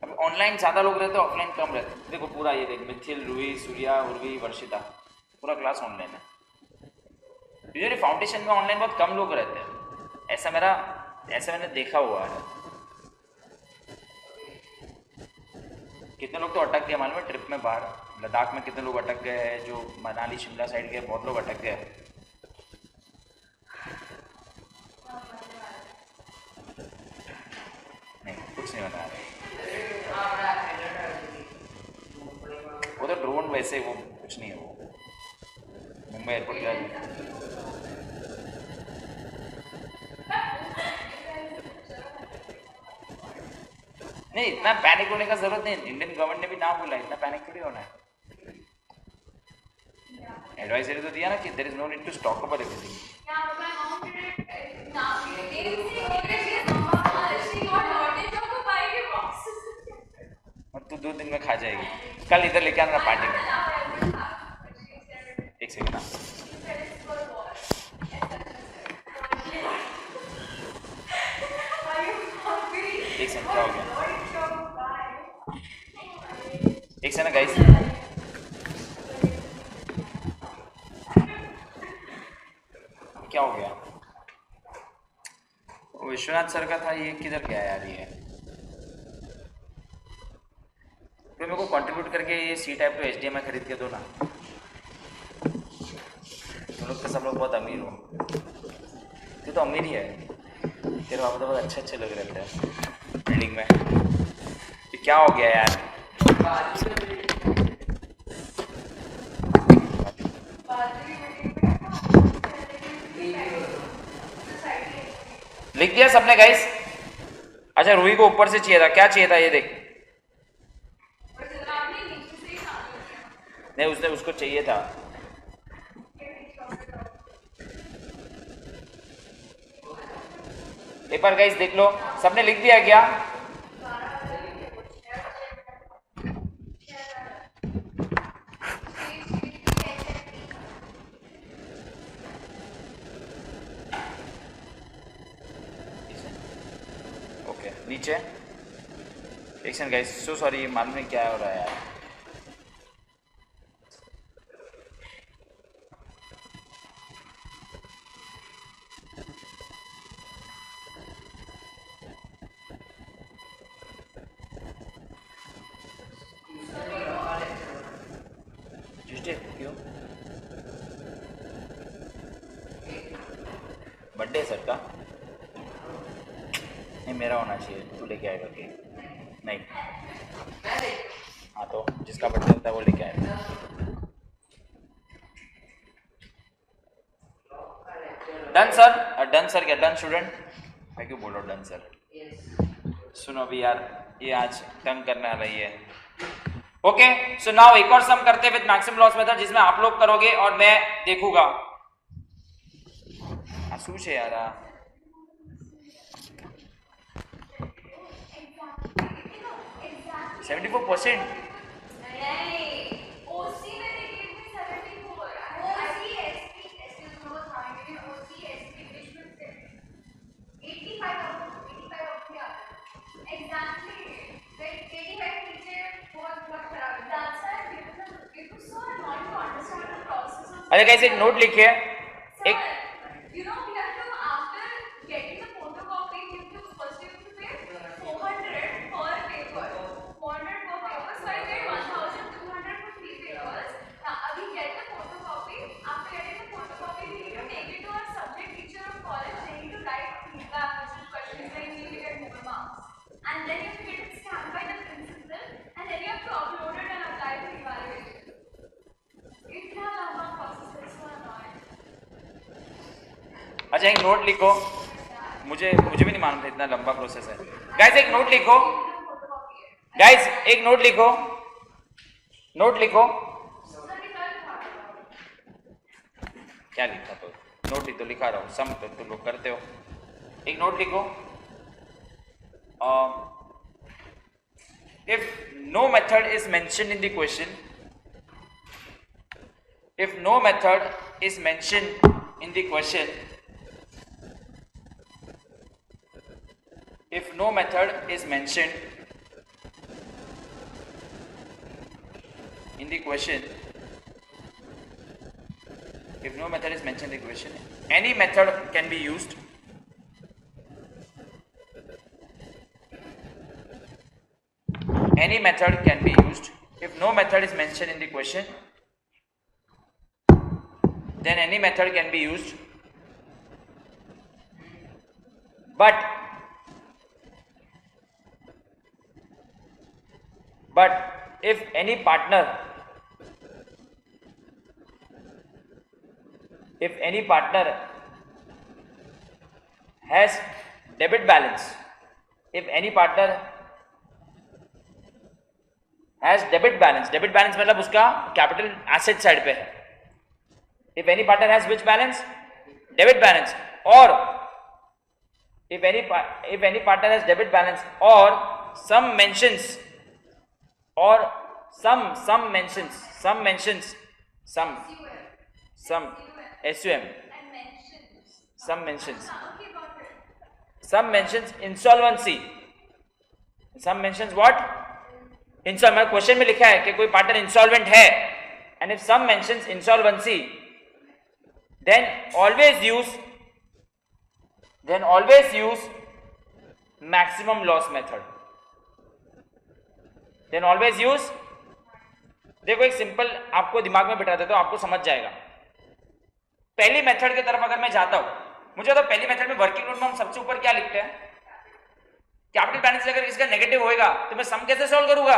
अब ऑनलाइन ज़्यादा लोग रहते, ऑफलाइन कम रहते। देखो पूरा ये देख, मिथिल, रूही, सूर्या, उर्वी, वर्षिता, पूरा क्लास ऑनलाइन है। यूजुअली फाउंडेशन में ऑनलाइन बहुत कम लोग रहते हैं, ऐसा मैंने देखा हुआ है। कितने लोग तो अटक गए मालूम है ट्रिप में, बाहर लद्दाख में कितने लोग अटक गए हैं, जो मनाली शिमला साइड के बहुत लोग अटक गए। नहीं, कुछ नहीं बता रहे, वो तो ड्रोन वैसे, वो कुछ नहीं है, वो मुंबई एयरपोर्ट गया। नहीं, इतना पैनिक होने का जरूरत नहीं, इंडियन गवर्नमेंट ने भी ना बोला, इतना पैनिक थोड़ी होना है। एडवाइजरी तो दिया ना कि there is no need to stock about everything. और तू 2 दिन में खा जाएगी, कल इधर लेके आना पार्टी में। एक सेकंड, एक सेकंड, क्या हो गया? एक सेकंड गाइस, क्या हो गया? वो विश्वनाथ सर का था, ये किधर गया यार? ये फिर मेरे को कंट्रीब्यूट करके ये सी टाइप टू HDMI खरीद के दो ना। तुम लोग तो सब लोग बहुत अमीर हो, तू तो अमीर ही है, तेरे वहाँ तो बहुत अच्छे लोग रहते हैं बिल्डिंग में। ये क्या हो गया यार? लिख दिया सबने गाइस? अच्छा, रूही को ऊपर से चाहिए था, क्या चाहिए था ये देख। नहीं, उसने उसको चाहिए था। एक बार गाइस देख लो, सबने लिख दिया क्या? ओके, नीचे एक सेकंड गाइस, सो सॉरी, मालूम नहीं क्या हो रहा है यार। क्यों? बर्थडे सर का? नहीं, मेरा होना चाहिए, तू लेके आएगा केक? नहीं, हाँ तो जिसका बर्थडे होता है वो लेके आएगा। Done sir? डन सर क्या? Done student? मैं क्यों बोल रहा हूँ डन सर? सुनो अभी यार, ये आज तंग करने आ रही है। ओके, सो नाउ एक और सम करते हैं विद मैक्सिमम लॉस मेथड, जिसमें आप लोग करोगे और मैं देखूंगा। आसूच है यार। 74%? अरे कैसे, एक नोट लिखिए, एक अच्छा एक नोट लिखो, मुझे भी नहीं मालूम था इतना लंबा प्रोसेस है। गाइस एक नोट लिखो, गाइस एक नोट लिखो, नोट लिखो, सर ये कल था। क्या लिखा तो नोट ही तो लिखा रहा हूँ, सम तो तुम लोग करते हो। एक नोट लिखो, if no method is mentioned in the question, if no method is mentioned in the question, if no method is mentioned in the question, if no method is mentioned in the question, any method can be used. Any method can be used. If no method is mentioned in the question, then any method can be used. But if any partner has debit balance, if any partner has debit balance, debit balance मतलब उसका capital asset side पे है. If any partner has which balance? Debit balance. Or if any partner has debit balance or some mentions SUM, some mentions insolvency, some mentions what? Insolvent. Question में लिखा है कि कोई partner insolvent है, and if some mentions insolvency, then always use maximum loss method. Then always use, देखो एक simple आपको दिमाग में बिठा देता हूं, आपको समझ जाएगा. पहली मेथड की तरफ अगर मैं जाता हूं, मुझे तो पहली मेथड में वर्किंग नोट में हम सबसे ऊपर क्या लिखते हैं? कैपिटल बैलेंस अगर इसका नेगेटिव होएगा तो मैं सम कैसे सॉल्व करूंगा?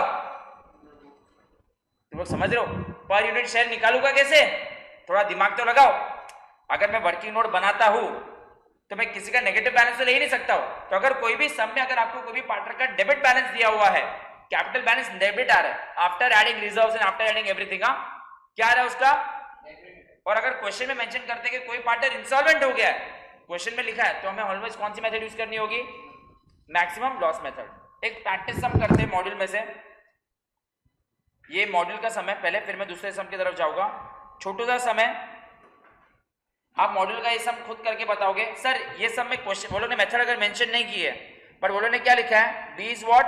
तुम लोग समझ रहे हो? पर यूनिट शेयर निकालूंगा कैसे? थोड़ा दिमाग तो लगाओ. अगर मैं वर्किंग नोट बनाता हूं तो मैं किसी का नेगेटिव बैलेंस तो ले ही नहीं सकता हूं. तो अगर कोई भी सम में अगर आपको कोई भी पार्टनर का डेबिट बैलेंस दिया हुआ है, कैपिटल बैलेंस डेबिट आ रहा है after adding reserves and after adding everything, क्या आ रहा है उसका? और अगर क्वेश्चन में मेंशन करते हैं कि कोई पार्टनर इंसॉल्वेंट हो गया है, क्वेश्चन में लिखा है, तो हमें ऑलवेज कौन सी मेथड यूज करनी होगी? Maximum loss method. एक प्रैक्टिस सम करते हैं मॉड्यूल में से. ये मॉड्यूल का समय पहले, फिर मैं दूसरे सम की तरफ जाऊंगा. छोटा सा समय, आप मॉड्यूल का ये सम खुद करके बताओगे. सर ये सम में क्वेश्चन वो लोग ने मेथड अगर मेंशन नहीं की है, बट वो लोग ने क्या लिखा है? B is what?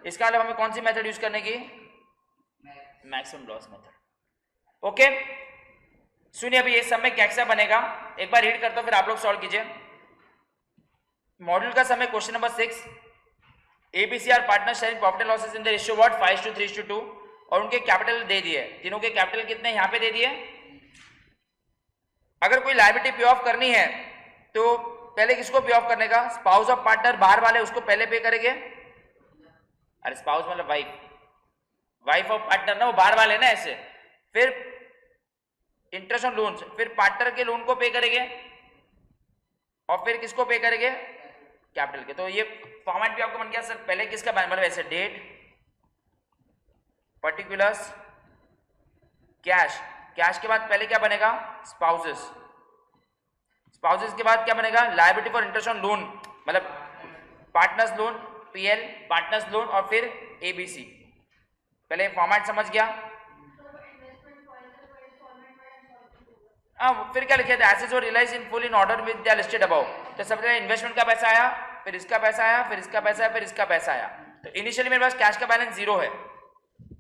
इसका मतलब हमें कौन सी मेथड यूज करने की? Maximum loss method. ओके, सुनिए अभी ये सम में कैसा बनेगा, एक बार रीड करता हूं, फिर आप लोग सॉल्व कीजिए. मॉड्यूल का समय question number 6. ABC are partner sharing profit and losses in the ratio what? 5:3:2. और उनके कैपिटल दे दिए, तीनों के कैपिटल कितने यहां पे दे दिए. अगर कोई लायबिलिटी पे ऑफ करनी है तो पहले किसको पे ऑफ करने का? स्पाउस ऑफ पार्टनर, बाहर वाले उसको पहले पे करेंगे. अरे स्पाउस मतलब वाइफ ऑफ पार्टनर ना, वो बाहर वाले ना ऐसे. फिर इंटरेस्ट ऑन लोन्स, फिर पार्टनर के लोन को पे करेंगे और फिर किसको पे करेंगे? कैपिटल के. तो ये फॉर्मेट भी आपको बन गया. सर पहले किसका मतलब ऐसे डेट, पर्टिकुलर्स, कैश. कैश के बाद पहले क्या बनेगा? स्पाउसेस. स्पाउसेस के बाद क्या बनेगा? Liability for interest on loan, मतलब partners loan, PL, partners loan और फिर एबीसी. पहले फॉर्मेट समझ गया? फिर क्या लिखे थे? Assets were realised in full in order with the listed above. तो सबसे पहले इन्वेस्टमेंट का पैसा आया, फिर इसका पैसा आया, फिर इसका पैसा आया, फिर इसका पैसा आया. तो इनिशियली मेरे पास कैश का बैलेंस 0 है.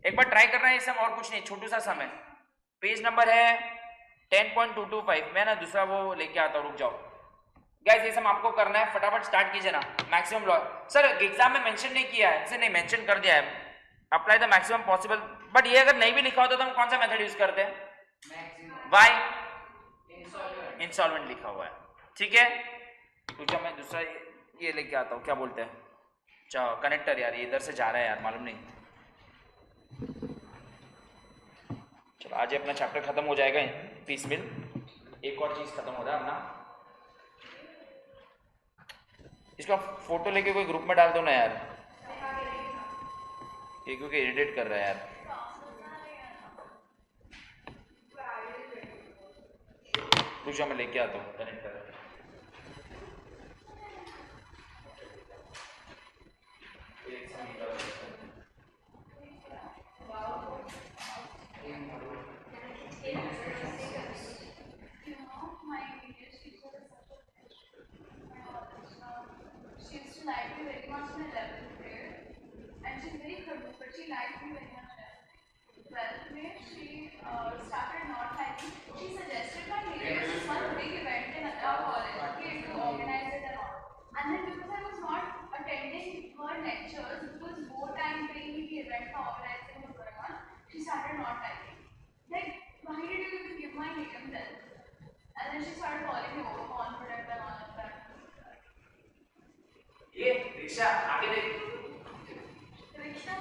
एक बार ट्राई करना है ये सम, और कुछ नहीं, छोटू सा सम है. पेज नंबर है 10.225. मैं ना दूसरा वो लेके आता हूँ, रुक जाओ गाइस. ये सम आपको करना है, फटाफट स्टार्ट कीजिए ना. Maximum loss. सर एग्जाम में मेंशन नहीं किया है, इसे नहीं मेंशन कर दिया है. Apply the maximum possible. But ये अगर नहीं भी लिखा होता तो हम कौन सा मेथड यूज करते हैं? वाई? इंसॉल्वेंट लिखा हुआ है. ठीक है, तो जब मैं दूसरा ये लेके आता हूँ, क्या बोलते हैं, कनेक्टर. यार ये इधर से जा रहा है यार, मालूम नहीं. चलो आज अपना चैप्टर खत्म हो जाएगा पीस मिल. एक और चीज खत्म हो रहा है अपना. इसका फोटो लेके कोई ग्रुप में डाल दो ना यार, ये क्योंकि इरिटेट कर रहा है यार. रुक जाओ मैं लेके आता हूँ कनेक्ट कर। She used to like me very much in 11th grade, and she's very khadus, but she liked me very much in 12th grade. She started not liking. She suggested my name this one big event in our college, okay, to organize it and all. And then because I was not attending her lectures, because more time being the event for organizing was going on, she started not liking. Like, why did you even give my name then? And then she started calling me overconfident and all of that. ये rickshaw आगे देख। Riksha?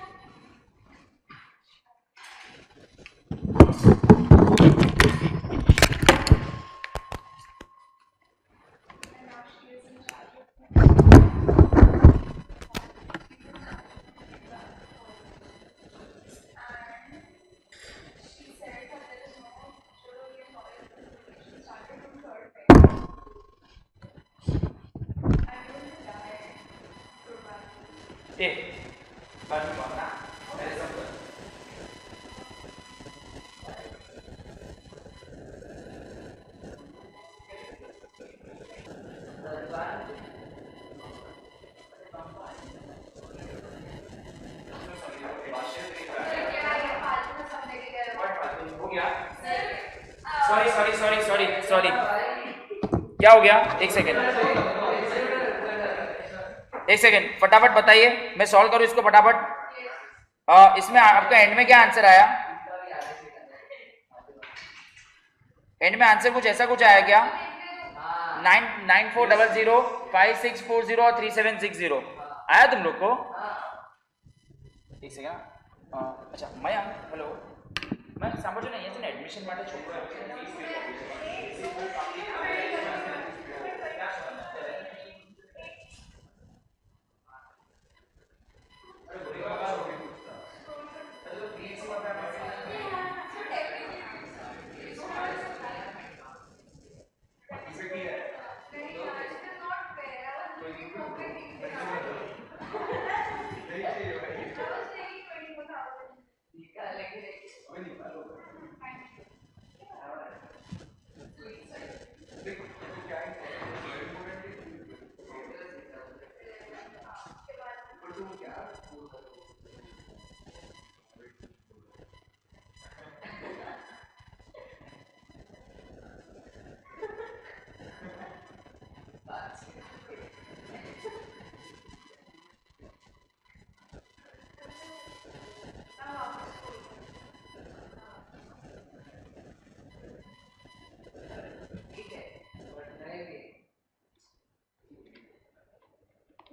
And now she is in charge of me. And she said that there is no cholo in college. She started from third grade. I'm going to die. Probably. ए बंद करना मेरे सब कर। हो गया। सॉरी क्या हो गया? एक सेकेंड फटाफट बताइए, मैं सॉल्व करूं इसको फटाफट। इसमें आपका एंड में क्या आंसर आया? एंड में आंसर कुछ ऐसा कुछ आया क्या? 99400564 और 3760 आया तुम लोग को? एक सेकेंड। अच्छा मैं हेलो मैं समझो ना, ये एडमिशन માટે છોકરો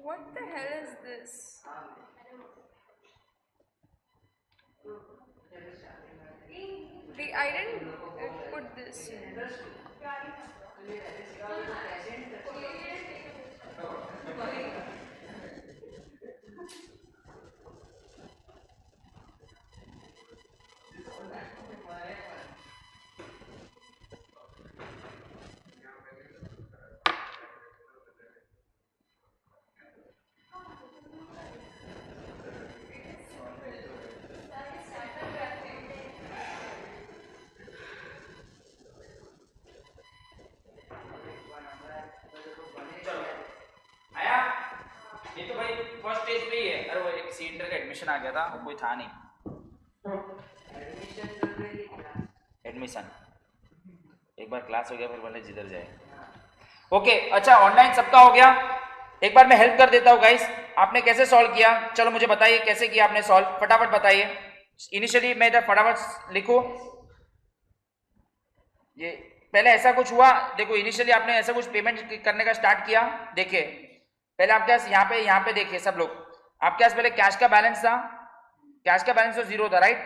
What the hell is this? I didn't put this. Admission आ गया था, कोई था नहीं एडमिशन। एक बार क्लास हो गया फिर भले जिधर जाए। ओके अच्छा ऑनलाइन सबका हो गया। एक बार मैं हेल्प कर देता हूँ गाइस, आपने कैसे सॉल्व किया? चलो मुझे बताइए कैसे किया आपने सॉल्व, फटाफट बताइए। इनिशियली मैं इधर फटाफट लिखूं। ये पहले ऐसा कुछ हुआ, देखो इनिशियली आपने ऐसा कुछ पेमेंट करने का स्टार्ट किया। देखिए पहले आपके पास यहाँ पे देखिए सब लोग, आपके पास पहले कैश का बैलेंस था, कैश का बैलेंस तो 0 था राइट।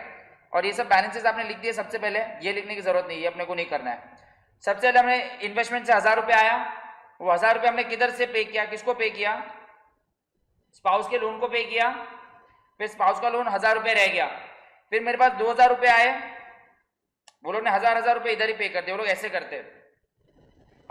और ये सब बैलेंसेस आपने लिख दिए सबसे पहले, ये लिखने की जरूरत नहीं है, अपने को नहीं करना है। सबसे पहले हमने इन्वेस्टमेंट से 1000 रुपये आया, वो 1000 रुपये हमने किधर से पे किया, किसको पे किया? स्पाउस के लोन को पे किया। फिर स्पाउस का लोन 1000 रुपये रह गया। फिर मेरे पास 2000 रुपये आए, वो लोग ने 1000 रुपये इधर ही पे कर दिए। वो लोग ऐसे करते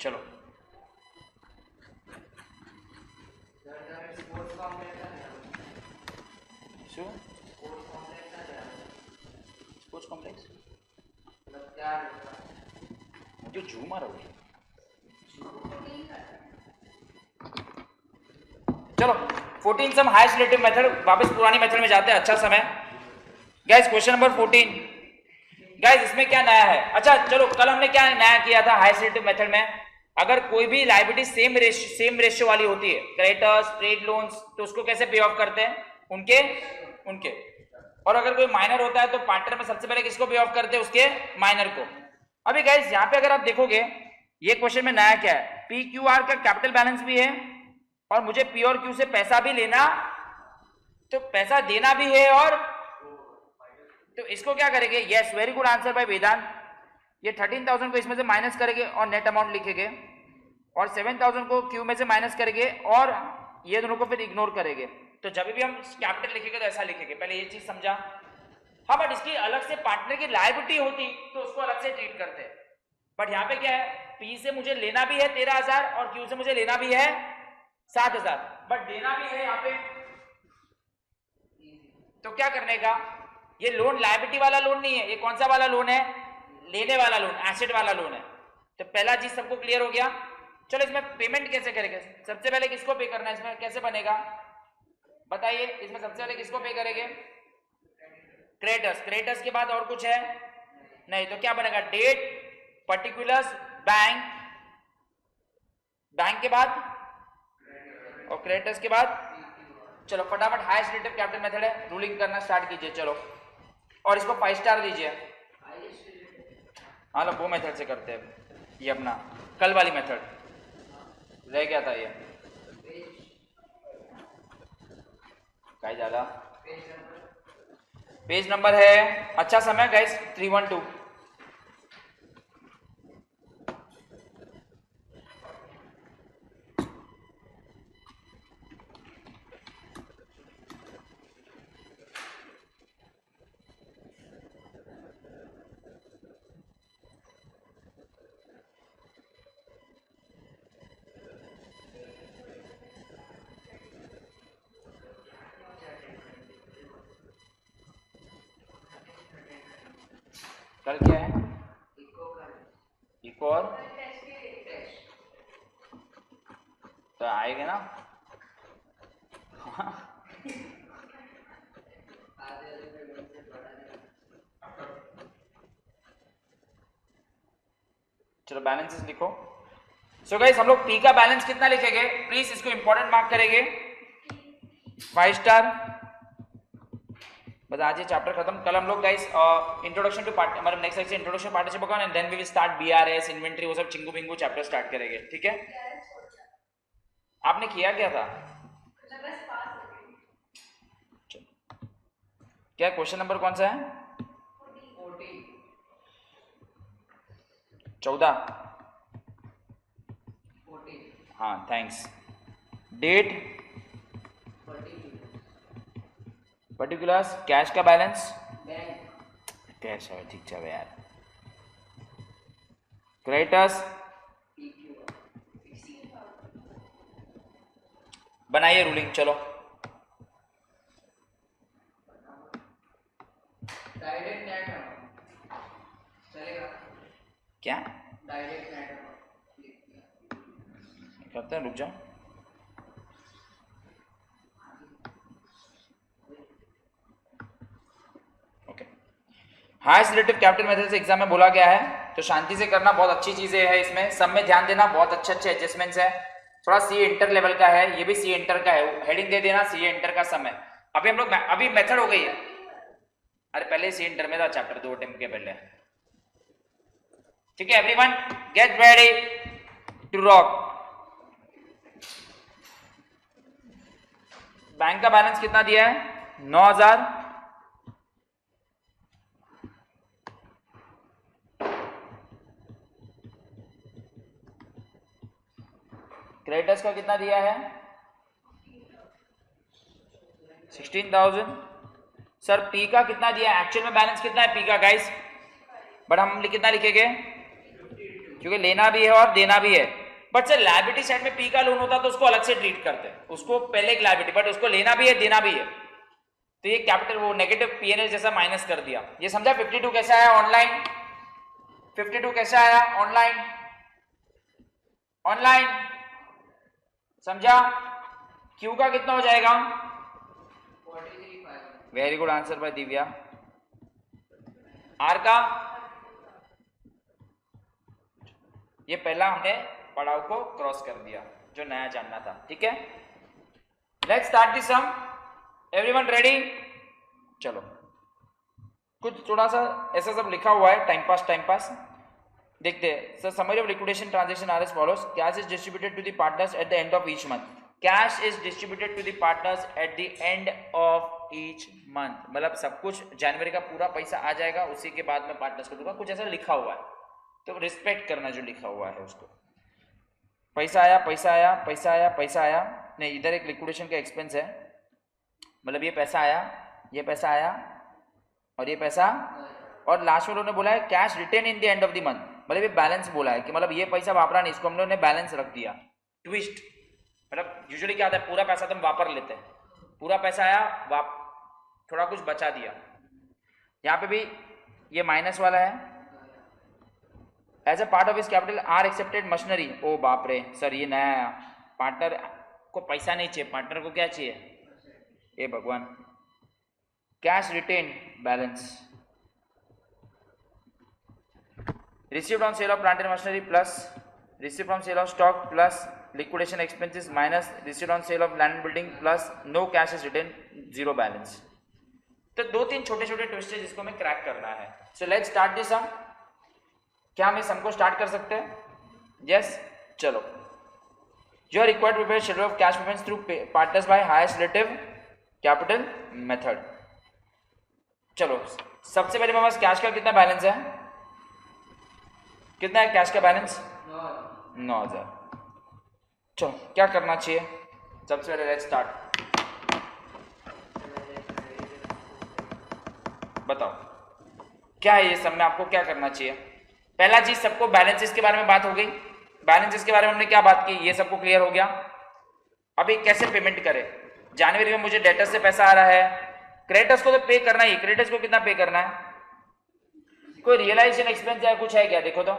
चलो स्पोर्ट्स कॉम्प्लेक्स जो झूम आ रहा है। चलो 14 सम हाईएस्ट रिलेटिव मेथड, वापस पुरानी मेथड में जाते हैं। अच्छा समय गाइस, क्वेश्चन नंबर 14 गाइस, इसमें क्या नया है? अच्छा चलो, कल हमने क्या नया किया था हाईएस्ट रिलेटिव मेथड में? अगर कोई भी लायबिलिटी सेम रेशियो वाली होती है, क्रेडिटर्स, ट्रेड लोन्स, तो उसको कैसे पे ऑफ करते हैं? उनके। और अगर कोई माइनर होता है तो पार्टनर में सबसे पहले किसको पे ऑफ करते हैं? उसके माइनर को। अभी गाइस यहाँ पे अगर आप देखोगे, ये क्वेश्चन में नया क्या है? पी क्यू आर का कैपिटल बैलेंस भी है और मुझे पी और क्यू से पैसा भी लेना, तो पैसा देना भी है, और तो इसको क्या करेंगे? Yes, very good answer by Vedant. ये 13,000 को इसमें से माइनस करेंगे और नेट अमाउंट लिखेंगे, और 7,000 को क्यू में से माइनस करेंगे और ये दोनों को फिर इग्नोर करेंगे। तो जब भी हम कैपिटल लिखेंगे तो ऐसा लिखेंगे। पहले ये चीज समझा? हाँ, बट इसकी अलग से पार्टनर की लायबिलिटी होती तो उसको अलग से ट्रीट करते हैं। बट यहाँ पे क्या है? पी से मुझे लेना भी है 13,000 और क्यू से मुझे लेना भी है 7,000, बट देना भी है यहाँ पे। तो क्या करने का? ये लोन लायबिलिटी वाला लोन नहीं है, ये कौन सा वाला लोन है? लेने वाला लोन, एसेट वाला लोन है। तो पहला चीज सबको क्लियर हो गया। चलो इसमें पेमेंट कैसे करेंगे? सबसे पहले किसको पे करना है? इसमें कैसे बनेगा बताइए? इसमें सबसे पहले किसको पे करेंगे? क्रेडिटर्स। क्रेडिटर्स के बाद और कुछ है नहीं, तो क्या बनेगा? डेट, पर्टिकुलर्स, बैंक के बाद और क्रेडिटर्स के बाद। चलो फटाफट, हाईएस्ट रिलेटिव कैपिटल मेथड है, रूलिंग करना स्टार्ट कीजिए। चलो, और इसको 5 स्टार दीजिए। हाँ, वो मेथड से करते हैं, ये अपना कल वाली मेथड रह गया था ये। क्या ज्यादा पेज नंबर है? अच्छा समय गाइस, 312। कल क्या है? इको और तो आएगा ना? चलो बैलेंसेस लिखो। सो गाइस, हम लोग पी का बैलेंस कितना लिखेंगे? प्लीज इसको इंपॉर्टेंट मार्क करेंगे। 5 स्टार। बस आज ये चैप्टर खत्म। कल हम लोग गाइस इंट्रोडक्शन टू पार्ट, मतलब next section introduction partnership account, and then we will start BRS, inventory, वो सब चिंगू बिंगू चैप्टर स्टार्ट करेंगे। ठीक है? आपने किया क्या था? क्या क्वेश्चन नंबर कौन सा है? 14। हाँ, थैंक्स। डेट, पर्टिकुलर्स, कैश का बैलेंस, कैश है ठीक है यार, क्रेडिटर्स, बनाइए रूलिंग। चलो डायरेक्ट नेट चलेगा क्या डायरेक्ट नेट करते हैं? रुक जाओ। Okay, highest relative capital method से एग्जाम में बोला गया है, तो शांति से करना, बहुत अच्छी चीजें है इसमें, सब में ध्यान देना, बहुत अच्छे अच्छे एडजस्टमेंट्स है। थोड़ा सी इंटर लेवल का है, ये भी सी इंटर का है, हेडिंग दे देना सी इंटर का समय। अभी हम लोग अभी मेथड हो गई है, अरे पहले सी इंटर में था चैप्टर 2 टाइम के पहले। ठीक है everyone, get ready to rock. Bank का बैलेंस कितना दिया है? 9,000। क्रेडिटर्स का कितना दिया है? 16,000। सर पी का कितना दिया है? एक्चुअल में बैलेंस कितना है पी का गाइस? बट हम कितना लिखेंगे? क्योंकि लेना भी है और देना भी है। बट सर लायबिलिटी साइड में पी का लोन होता तो उसको अलग से ट्रीट करते हैं, उसको पहले एक लायबिलिटी, बट उसको लेना भी है देना भी है, तो ये कैपिटल वो नेगेटिव पीएनएल जैसा माइनस कर दिया। ये समझा? 52 कैसे आया ऑनलाइन? 52 कैसे आया ऑनलाइन? ऑनलाइन समझा? क्यू का कितना हो जाएगा? 43.5। Very good answer by Divya. R का ये पहला हमने पड़ाव को क्रॉस कर दिया जो नया जानना था, ठीक है। Let's start the sum. Everyone ready? चलो कुछ थोड़ा सा ऐसा सब लिखा हुआ है, टाइम पास देखते हैं। Sir summary of liquidation transaction are as follows. Cash is distributed to the partners at the end of each month. Cash is distributed to the partners at the end of each month, मतलब सब कुछ जनवरी का पूरा पैसा आ जाएगा, उसी के बाद में पार्टनर्स को दूंगा, कुछ ऐसा लिखा हुआ है, तो रिस्पेक्ट करना जो लिखा हुआ है उसको। पैसा आया पैसा आया पैसा आया पैसा आया, नहीं इधर एक लिक्विडेशन का एक्सपेंस है, मतलब ये पैसा आया ये पैसा आया और ये पैसा, और लास्ट में उन्होंने बोला है cash retain in the end of the month, मतलब ये बैलेंस बोला है कि मतलब ये पैसा वापरा नहीं, इसको हम लोगों ने बैलेंस रख दिया। ट्विस्ट मतलब यूजुअली क्या होता है, पूरा पैसा तो हम वापर लेते हैं, पूरा पैसा आया थोड़ा कुछ बचा दिया। यहाँ पे भी ये माइनस वाला है। एज अ पार्ट ऑफ इस कैपिटल आर एक्सेप्टेड मशीनरी। ओ बाप रे सर ये नया आया, पार्टनर को पैसा नहीं चाहिए, पार्टनर को क्या चाहिए? ए भगवान। Cash retain balance. Received on sale of plant and machinery plus received from sale of stock plus liquidation expenses minus received on sale of land and building plus no cash is retained, zero balance। तो दो तीन छोटे छोटे twist है जिसको हमें crack करना है। सो लेट्स स्टार्ट दिस सम। क्या हम इस सम को स्टार्ट कर सकते हैं? यस चलो। You are required to prepare schedule of cash payments through partners by highest relative capital method. चलो सबसे पहले मेरे पास कैश का कितना बैलेंस है? कितना है कैश का बैलेंस? 9,000। चलो क्या करना चाहिए? सबसे पहले लेट्स स्टार्ट। बताओ क्या है ये सब में, आपको क्या करना चाहिए? पहला चीज सबको बैलेंसेस के बारे में बात हो गई, बैलेंसेस के बारे में हमने क्या बात की, ये सबको क्लियर हो गया। अभी कैसे पेमेंट करें? जनवरी में मुझे डेटर्स से पैसा आ रहा है, क्रेडिटर्स को तो पे करना ही, क्रेडिटर्स को कितना पे करना है? कोई रियलाइजेशन एक्सपेंस या कुछ है क्या? देखो तो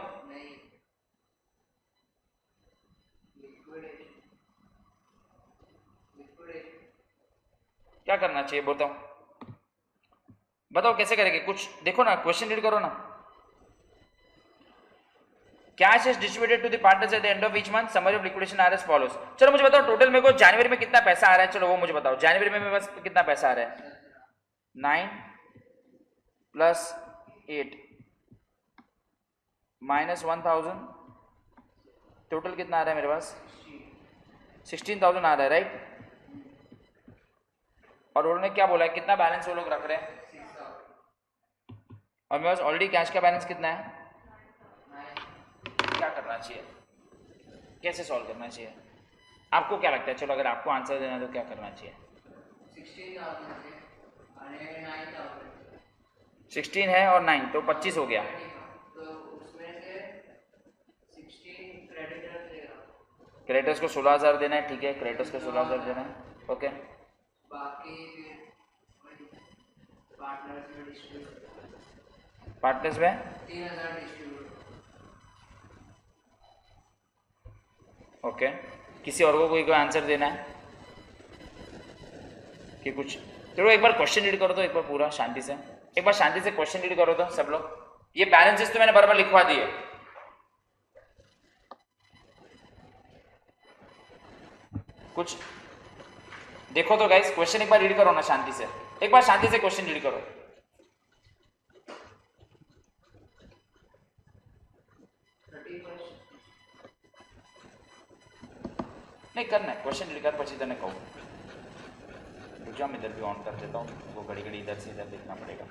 क्या करना चाहिए बताओ, बताओ कैसे करेंगे? कुछ देखो ना, क्वेश्चन रीड करो ना। Cash is distributed to the partners at the end of each month. Summary of liquidation are as follows. चलो मुझे बताओ टोटल मेरे को जनवरी में कितना पैसा आ रहा है, चलो वो मुझे बताओ। जनवरी में मेरे पास कितना पैसा आ रहा है? 9 प्लस 8 माइनस 1,000, टोटल कितना आ रहा है मेरे पास? 16,000 आ रहा है, राइट। और उन्होंने क्या बोला है, कितना बैलेंस वो लोग रख रहे हैं? और मेरे पास ऑलरेडी कैश का बैलेंस कितना है? क्या करना चाहिए, कैसे सॉल्व करना चाहिए? आपको क्या लगता है? चलो अगर आपको आंसर देना तो क्या करना चाहिए? 16 है और 9 तो 25 हो गया। तो उसमें से 16 क्रेडिटर्स को 16,000 देना है, ठीक है, क्रेडिटर्स को 16,000 देना है, ओके। बाकी पार्टनर्स में डिस्ट्रीब्यूट, पार्टनर्स में 3,000 डिस्ट्रीब्यूट। ओके। किसी और को कोई आंसर देना है कि कुछ? चलो एक बार क्वेश्चन रीड करो तो, एक बार पूरा शांति से, एक बार शांति से क्वेश्चन रीड करो तो सब लोग। ये बैलेंसेस तो मैंने बराबर लिखवा दिए। कुछ देखो तो गाइस, क्वेश्चन एक बार रीड करो ना शांति से, एक बार शांति से क्वेश्चन रीड करो। नहीं करना है, क्वेश्चन रीड कर पची तने कहूँ। रुक जाओ मैं इधर भी ऑन कर देता हूँ, वो घड़ी घड़ी इधर से इधर देखना पड़ेगा।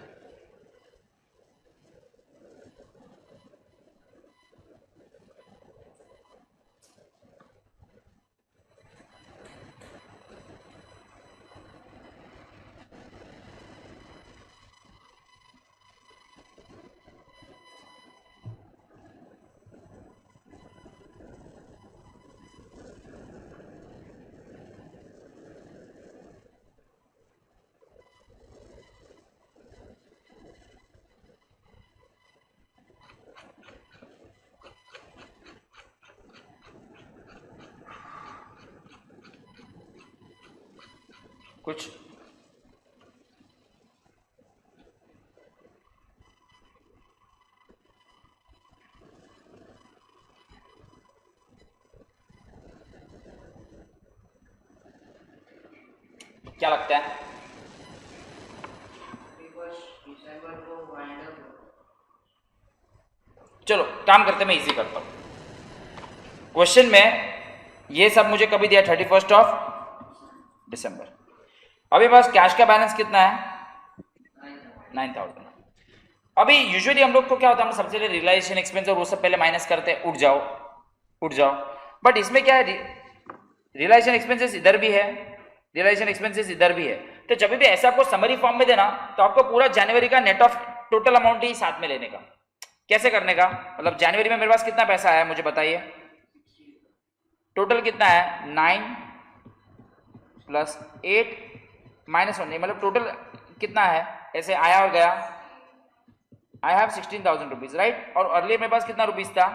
कुछ क्या लगता है? दिसंबर को वाइंड अप। चलो काम करते, मैं इजी करता हूँ। क्वेश्चन में ये सब मुझे कभी दिया 31 दिसंबर। अभी बस कैश का बैलेंस कितना है? 9,000। अभी यूजुअली हम लोग को क्या होता है, हम सबसे पहले रियलाइजेशन एक्सपेंस और वो सब पहले माइनस करते हैं, उठ जाओ। बट इसमें क्या है, रियलाइजेशन एक्सपेंसेस इधर भी है, रियलाइजेशन एक्सपेंसेस इधर भी है। तो जब भी ऐसा आपको समरी फॉर्म में देना तो आपको पूरा जनवरी का नेट ऑफ टोटल अमाउंट ही साथ में लेने का। कैसे करने का, मतलब जनवरी में मेरे पास कितना पैसा आया मुझे बताइए, टोटल कितना है 9 + 8 -1 नहीं, मतलब टोटल कितना है, ऐसे आया और गया। आई हैव 16,000 रुपीज राइट, और अर्लियर मेरे पास कितना रुपीज था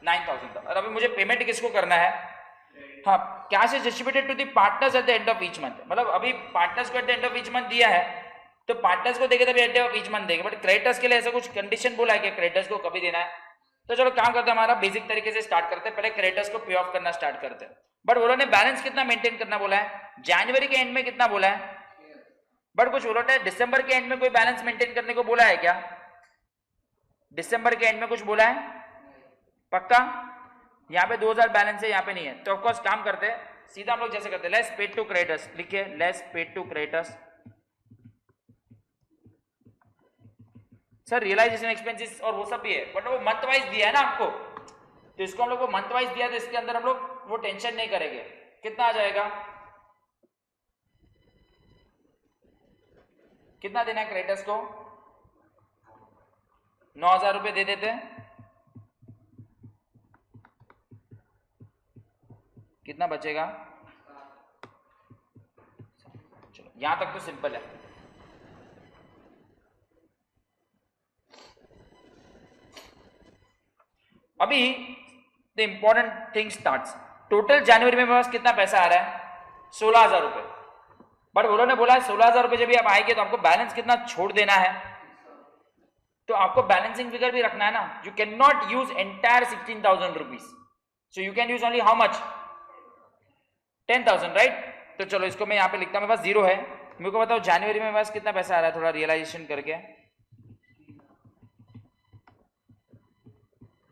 9,000 था। और अभी मुझे पेमेंट किसको करना है, हाँ, cash is distributed to the partners at the end of each month. मतलब अभी पार्टनर्स को at the end of each month दिया है तो पार्टनर्स को देंगे तभी at the end of each month देंगे। बट क्रेडिटर्स के लिए ऐसा कुछ कंडीशन बोला है कि क्रेडिटर्स को कभी देना है। तो चलो काम करते हैं, हमारा बेसिक तरीके से स्टार्ट करते हैं, पहले क्रेडिटर्स को पे ऑफ करना स्टार्ट करते हैं। बट उन्होंने बैलेंस कितना मेंटेन करना बोला है, जनवरी के एंड में कितना बोला है, बट कुछ उन्होंने दिसंबर के एंड में कोई बैलेंस मेंटेन करने को बोला है क्या? दिसंबर के एंड में कुछ बोला है पक्का? यहाँ पे 2000 बैलेंस है, यहाँ पे नहीं है। तो ऑफकोर्स काम करते हैं, सीधा हम लोग जैसे करते हैं, लेस पेड टू क्रेडिटर्स, लिखिए less paid to creditors. Sir realisation expenses और वो सब भी है, बट वो मंथ वाइज दिया है ना आपको, तो इसको हम लोग को मंथ वाइज दिया, तो इसके अंदर हम लोग वो टेंशन नहीं करेंगे। कितना आ जाएगा, कितना देना है क्रेडिटर्स को, 9,000 रुपए दे देते हैं। कितना बचेगा, चलो यहां तक तो सिंपल है। अभी the important thing starts. Total जनवरी में मेरे पास कितना पैसा आ रहा है 16,000 रुपए। बट उन्होंने बोला है 16,000 रुपए जब भी आप आएंगे तो आपको बैलेंस कितना छोड़ देना है, तो आपको बैलेंसिंग फिगर भी रखना है ना। You can not use entire 16,000 rupees, so you can use only how much 10,000 right. तो चलो इसको मैं यहाँ पे लिखता हूँ, मेरे पास 0 है। मेरे को बताओ जनवरी में मेरे पास कितना पैसा आ रहा है, थोड़ा रियलाइजेशन करके।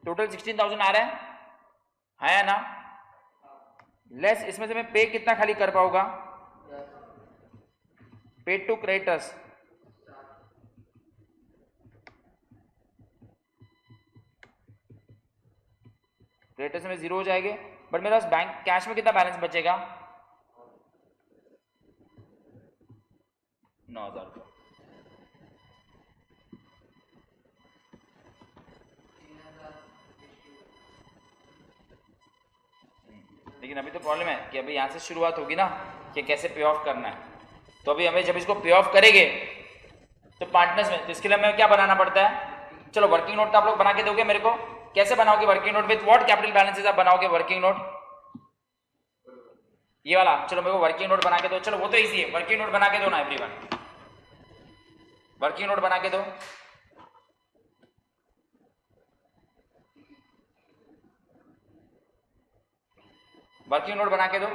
टोटल 16,000 आ रहा है या ना, लेस इसमें से मैं पे कितना खाली कर पाऊंगा, पेड टू क्रेडिटर्स, क्रेडिटर्स में 0 हो जाएंगे। बट मेरे पास बैंक कैश में कितना बैलेंस बचेगा 9,000 रुपये। लेकिन अभी तो प्रॉब्लम है कि अभी यहाँ से शुरुआत होगी ना कि कैसे पे ऑफ करना है। तो अभी हमें जब इसको पे ऑफ करेंगे तो पार्टनर्स में, तो इसके लिए हमें क्या बनाना पड़ता है। चलो वर्किंग नोट तो आप लोग बना के दोगे मेरे को, कैसे बनाओगे working note, with what capital balances आप बनाओगे वर्किंग नोट, ये वाला। चलो मेरे को वर्किंग नोट बना के दो, चलो वो तो इजी है, वर्किंग नोट बना के दो ना एवरीवन, वर्किंग नोट बना के दो। वर्किंग नोट बना के दो।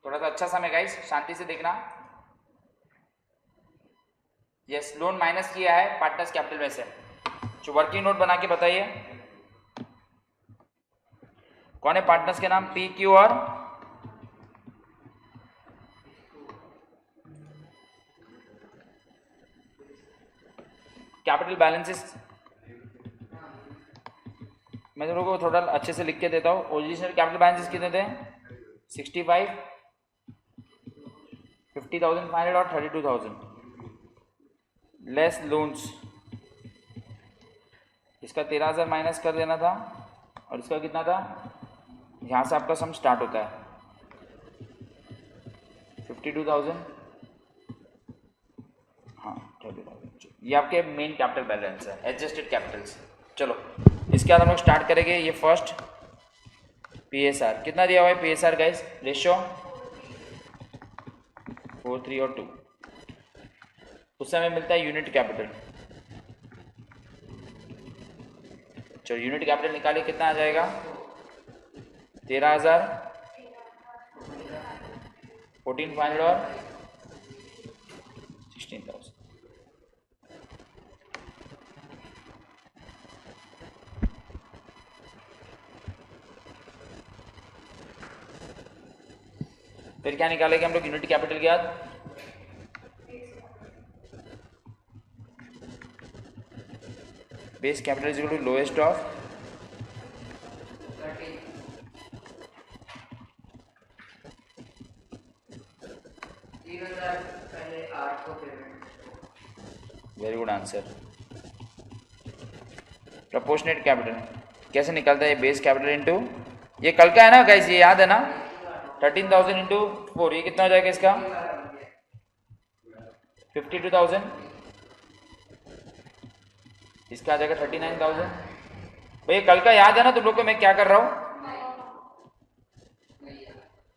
थोड़ा सा अच्छा समय गाइस, शांति से देखना। यस, लोन माइनस किया है पार्टनर्स कैपिटल में से। जो वर्किंग नोट बना के बताइए कौन है पार्टनर्स के नाम, पी क्यू और कैपिटल बैलेंसेस। मैं तुम लोगों को थोड़ा अच्छे से लिख के देता हूँ। ओरिजिनल कैपिटल बैलेंसेस कितने थे 65, 50,500 और 32,000, लेस लोन्स। इसका 13,000 माइनस कर देना था, और इसका कितना था, यहाँ से आपका सम स्टार्ट होता है 52,000, हाँ 30,000। ये आपके मेन कैपिटल बैलेंस है, एडजस्टेड कैपिटल्स। चलो इसके बाद हम लोग स्टार्ट करेंगे ये फर्स्ट PSR कितना दिया हुआ है PSR गाइस? रेशियो 4, 3 और 2। उससे हमें मिलता है यूनिट कैपिटल। चलो यूनिट कैपिटल निकालिए, कितना आ जाएगा? 13,000, 14,500 और 16,000। फिर क्या निकालेंगे हम लोग यूनिट कैपिटल के बाद? Base capital is equal to lowest of 3,000 पहले 8 को payment. Very good answer. Proportionate capital कैसे निकलता है? बेस कैपिटल इनटू, ये कल का है ना गाइस, ये याद है ना? 13,000 इंटू 4, ये कितना हो जाएगा इसका? 52,000। इसका आ जाएगा 39,000। भैया कल का याद है ना तुम लोग को मैं क्या कर रहा हूँ?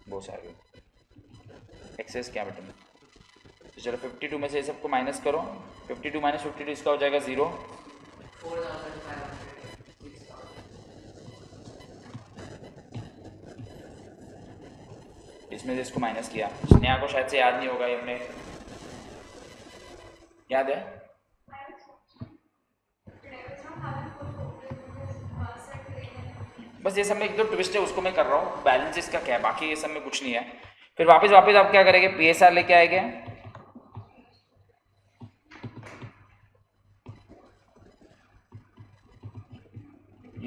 बहुत सारे एक्सेस कैपिटल। तो चलो 52 में से ये सबको माइनस करो, 52 माइनस 52 इसका हो जाएगा 0। 4,500। इसमें से इसको माइनस किया। स्नेहा को शायद से याद नहीं होगा, ये अपने याद है? बस ये सब में एक दो ट्विस्ट है, उसको मैं कर रहा हूँ। बैलेंस इसका क्या है, बाकी ये सब में कुछ नहीं है। फिर वापस आप क्या करेंगे? PSR लेके आएंगे।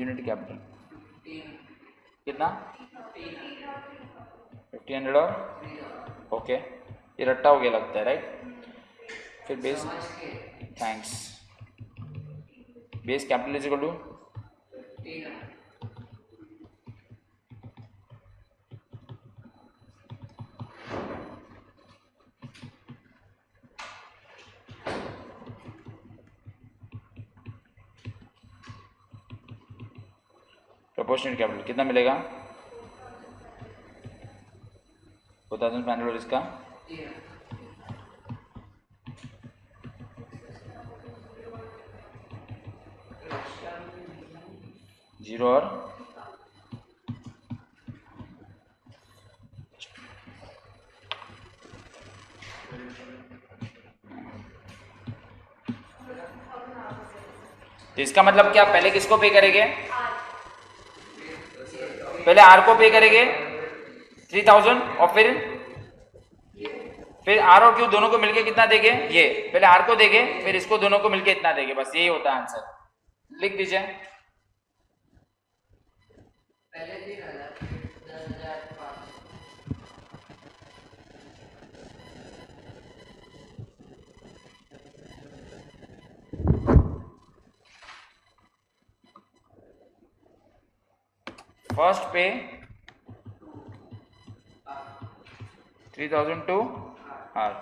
यूनिट कैपिटल कितना? 1500 और ओके, ये रट्टा हो गया लगता है, राइट? फिर base, thanks. Base capital is equal to proportionate capital कितना मिलेगा? 4,500 और इसका 0 और तो इसका मतलब क्या? पहले किसको पे करेंगे? पहले R को पे करेंगे 3,000 और फिर R और Q दोनों को मिलके कितना देंगे? ये पहले R को देंगे, फिर इसको दोनों को मिलके इतना देंगे। बस यही होता है आंसर। लिख दीजिए। पहले 3,000, 10,500। फर्स्ट पे 3,000 टू R,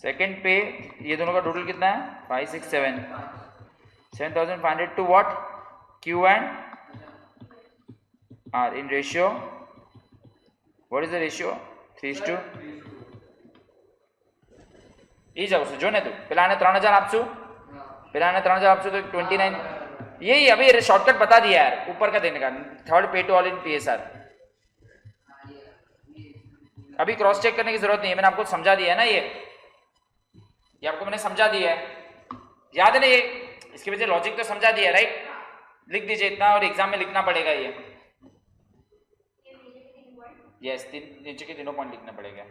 सेकेंड पे ये दोनों का टोटल कितना है? 5, 6, 7, 7,500 to what? Q and R in ratio, what is the ratio? 3:2 ಈ ಜಾಗ जो ने तू पहले आने 3,000 आपसू, पहले आने 3,000 आपसू तो 29। यही अभी शॉर्टकट बता दिया यार, ऊपर का देने का। थर्ड पे टू ऑल इन PSR। अभी क्रॉस चेक करने की जरूरत नहीं है, मैंने आपको समझा दिया है ना। ये आपको मैंने समझा दिया है, याद है ना? ये इसकी वजह लॉजिक तो समझा दिया है, राइट? लिख दीजिए इतना, और एग्जाम में लिखना पड़ेगा ये। यस, नीचे के तीनों पॉइंट लिखना पड़ेगा।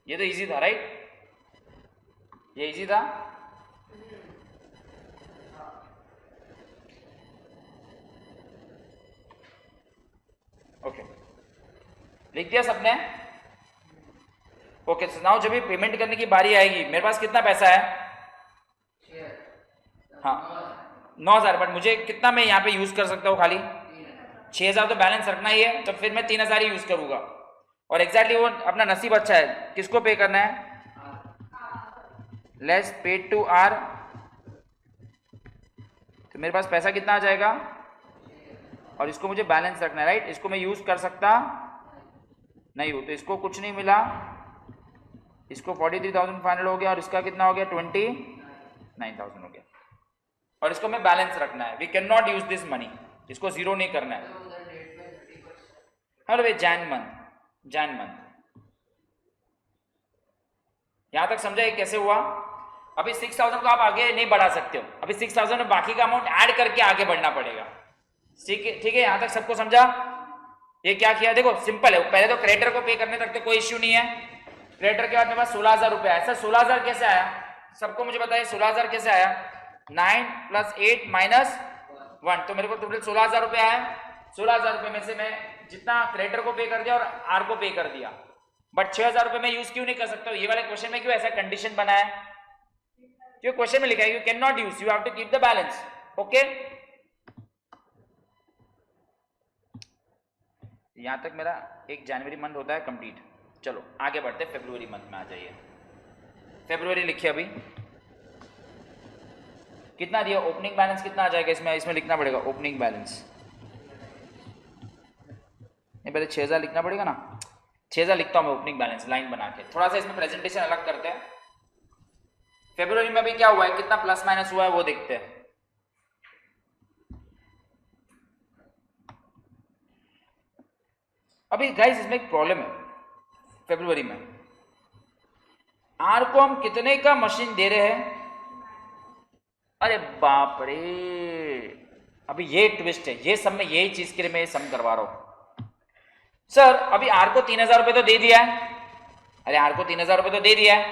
ये तो इजी था, राइट? ये इजी था। ओके, लिख दिया सबने? ओके, नाउ जब भी पेमेंट करने की बारी आएगी, मेरे पास कितना पैसा है? हाँ 9,000, बट मुझे कितना मैं यहाँ पे यूज कर सकता हूँ? खाली 6,000 तो बैलेंस रखना ही है, तो फिर मैं 3,000 ही यूज करूंगा। और एग्जैक्टली वो अपना नसीब अच्छा है, किसको पे करना है? Less paid to R. तो मेरे पास पैसा कितना आ जाएगा? और इसको मुझे बैलेंस रखना है, राइट? इसको मैं यूज कर सकता नहीं हूं, तो इसको कुछ नहीं मिला, इसको 43,500 हो गया, और इसका कितना हो गया? 29,000 हो गया। और इसको मैं बैलेंस रखना है, we can not use this money, इसको जीरो नहीं करना है। अरे जैन मंथ यहां तक समझा? ये कैसे हुआ? अभी 6,000 को आप आगे नहीं बढ़ा सकते हो, अभी 6,000 में बाकी का अमाउंट ऐड करके आगे बढ़ना पड़ेगा। ठीक है, यहां तक सबको समझा? ये क्या किया देखो, सिंपल है। पहले तो क्रेडिटर को पे करने तक तो कोई इश्यू नहीं है। क्रेडिटर के बाद मेरे पास 16,000 रुपया है। सर 16,000 कैसे आया? सबको मुझे बताइए 16,000 कैसे आया? 9 + 8 - 1, तो मेरे को टोटल 16,000 रुपया है। 16,000 रुपये में से मैं जितना क्रेडिटर को पे कर दिया और आर को पे कर दिया, बट 6,000 रुपये मैं यूज क्यों नहीं कर सकता? ये वाले क्वेश्चन में क्यों ऐसा कंडीशन बना है? क्यों क्वेश्चन में लिखा है you can not use, you have to keep the balance. Okay, यहां तक मेरा 1 जनवरी मंथ होता है कंप्लीट। चलो आगे बढ़ते हैं, फरवरी मंथ में आ जाइए। फरवरी लिखिए अभी कितना दिया? ओपनिंग बैलेंस कितना आ जाएगा? इसमें लिखना पड़ेगा ओपनिंग बैलेंस। नहीं, पहले 6,000 लिखना पड़ेगा ना। 6,000 लिखता हूं मैं ओपनिंग बैलेंस, लाइन बना के। थोड़ा सा इसमें प्रेजेंटेशन अलग करते हैं। फरवरी में भी क्या हुआ है, कितना प्लस माइनस हुआ है वो देखते हैं। अभी गाइस इसमें एक प्रॉब्लम है। फरवरी में आर को हम कितने का मशीन दे रहे हैं? अरे बाप रे, अभी ये ट्विस्ट है, ये सब में यही चीज के लिए मैं ये सम करवा रहा हूं। सर अभी आर को 3,000 रुपए तो दे दिया है। अरे आर को 3,000 रुपए तो दे दिया है,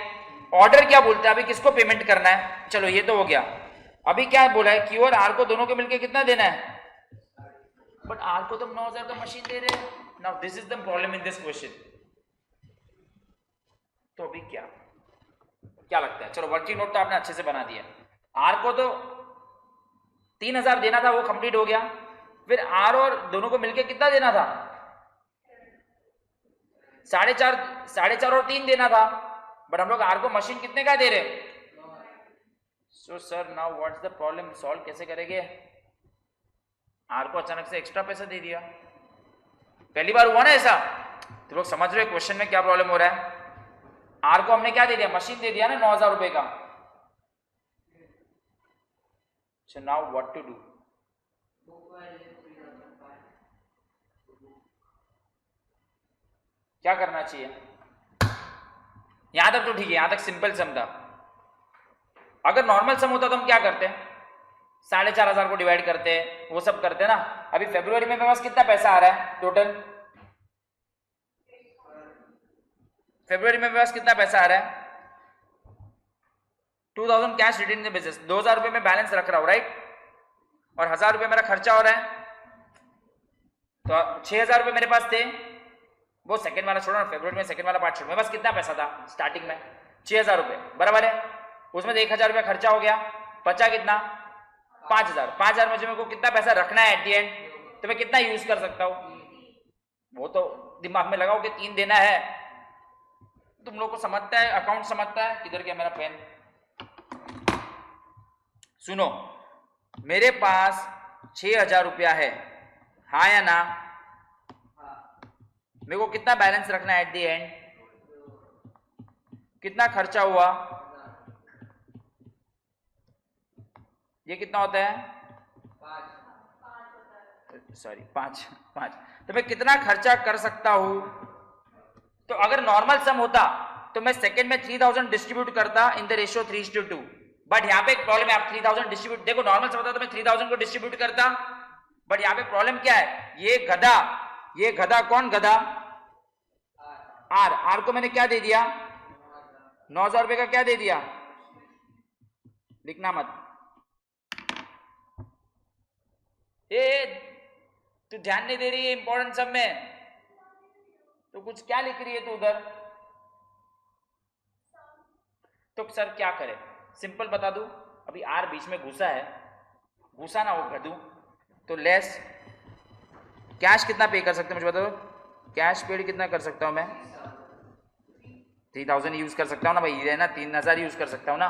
ऑर्डर क्या बोलता है? अभी किसको पेमेंट करना है? चलो ये तो हो गया। अभी क्या बोला है? क्यू और आर को दोनों को मिलकर कितना देना है? बट आर को तुम 9,000 का मशीन दे रहे हैं। Now this is the problem in this question. तो अभी क्या लगता है? चलो वर्किंग नोट तो आपने अच्छे से बना दिया। आर को तो 3,000 देना था, वो कंप्लीट हो गया। फिर आर और दोनों को मिलकर कितना देना था? 4.5 और 3 देना था, बट हम लोग आर को मशीन कितने का दे रहे? So sir now what's the problem? Solve कैसे करेंगे? आर को अचानक से एक्स्ट्रा पैसा दे दिया, पहली बार हुआ ना ऐसा। तो लोग समझ रहे हो क्वेश्चन में क्या प्रॉब्लम हो रहा है? आर को हमने क्या दे दिया? मशीन दे दिया ना 9,000 रुपए का। So now what to do? क्या करना चाहिए? यहां तक तो ठीक है, यहां तक सिंपल सम था। अगर नॉर्मल सम होता तो हम क्या करते? 4,500 को डिवाइड करते, वो सब करते ना। अभी फरवरी में मेरे पास कितना पैसा आ रहा है टोटल? फरवरी में मेरे पास कितना पैसा आ रहा है? 2,000 कैश रिटेन इन बिजनेस। 2,000 रुपए में बैलेंस रख रहा हूं, राइट? और 1,000 रुपए मेरा खर्चा हो रहा है, तो 6,000 रुपए मेरे पास थे। वो सेकंड वाला छोड़ो ना, फरवरी में सेकंड वाला पार्ट छोड़ो। मेरे पास कितना पैसा था स्टार्टिंग में? 6,000 रुपए, बराबर है। उसमें से 1,000 रुपया खर्चा हो गया, बचा कितना? 5,000। 5,000 में जो मेरे को कितना पैसा रखना है एट दी एंड, तो मैं कितना यूज कर सकता हूं? वो तो दिमाग में लगाओ कि 3 देना है। तुम लोग को समझता है, अकाउंट समझता है? किधर गया मेरा पेन? सुनो, मेरे पास 6,000 रुपया है, हाँ या ना? मेरे को कितना बैलेंस रखना है एट दी एंड? कितना खर्चा हुआ? ये कितना होता है? 5। तो मैं कितना खर्चा कर सकता हूं? तो अगर नॉर्मल सम होता तो मैं सेकंड में 3,000 डिस्ट्रीब्यूट करता इन द रेशियो 3:2। बट यहाँ पे एक प्रॉब्लम है, आप 3,000 डिस्ट्रीब्यूट, देखो नॉर्मल सम होता तो मैं 3,000 को डिस्ट्रीब्यूट करता, बट यहाँ पे प्रॉब्लम क्या है? ये गधा कौन गधा? आर को मैंने क्या दे दिया? 9,000 रुपए का क्या दे दिया? लिखना मत। तू ध्यान नहीं दे रही है इंपॉर्टेंट सब में, तो कुछ क्या लिख रही है तू उधर? तो सर क्या करे, सिंपल बता दूं, अभी आर बीच में घुसा है, घुसा ना हो कर दूं तो लेस कैश कितना पे कर सकते हैं मुझे बताओ, कैश पेड कितना कर सकता हूं मैं? 3000 यूज कर सकता हूं ना भाई, ये ना 3000 यूज कर सकता हूं ना,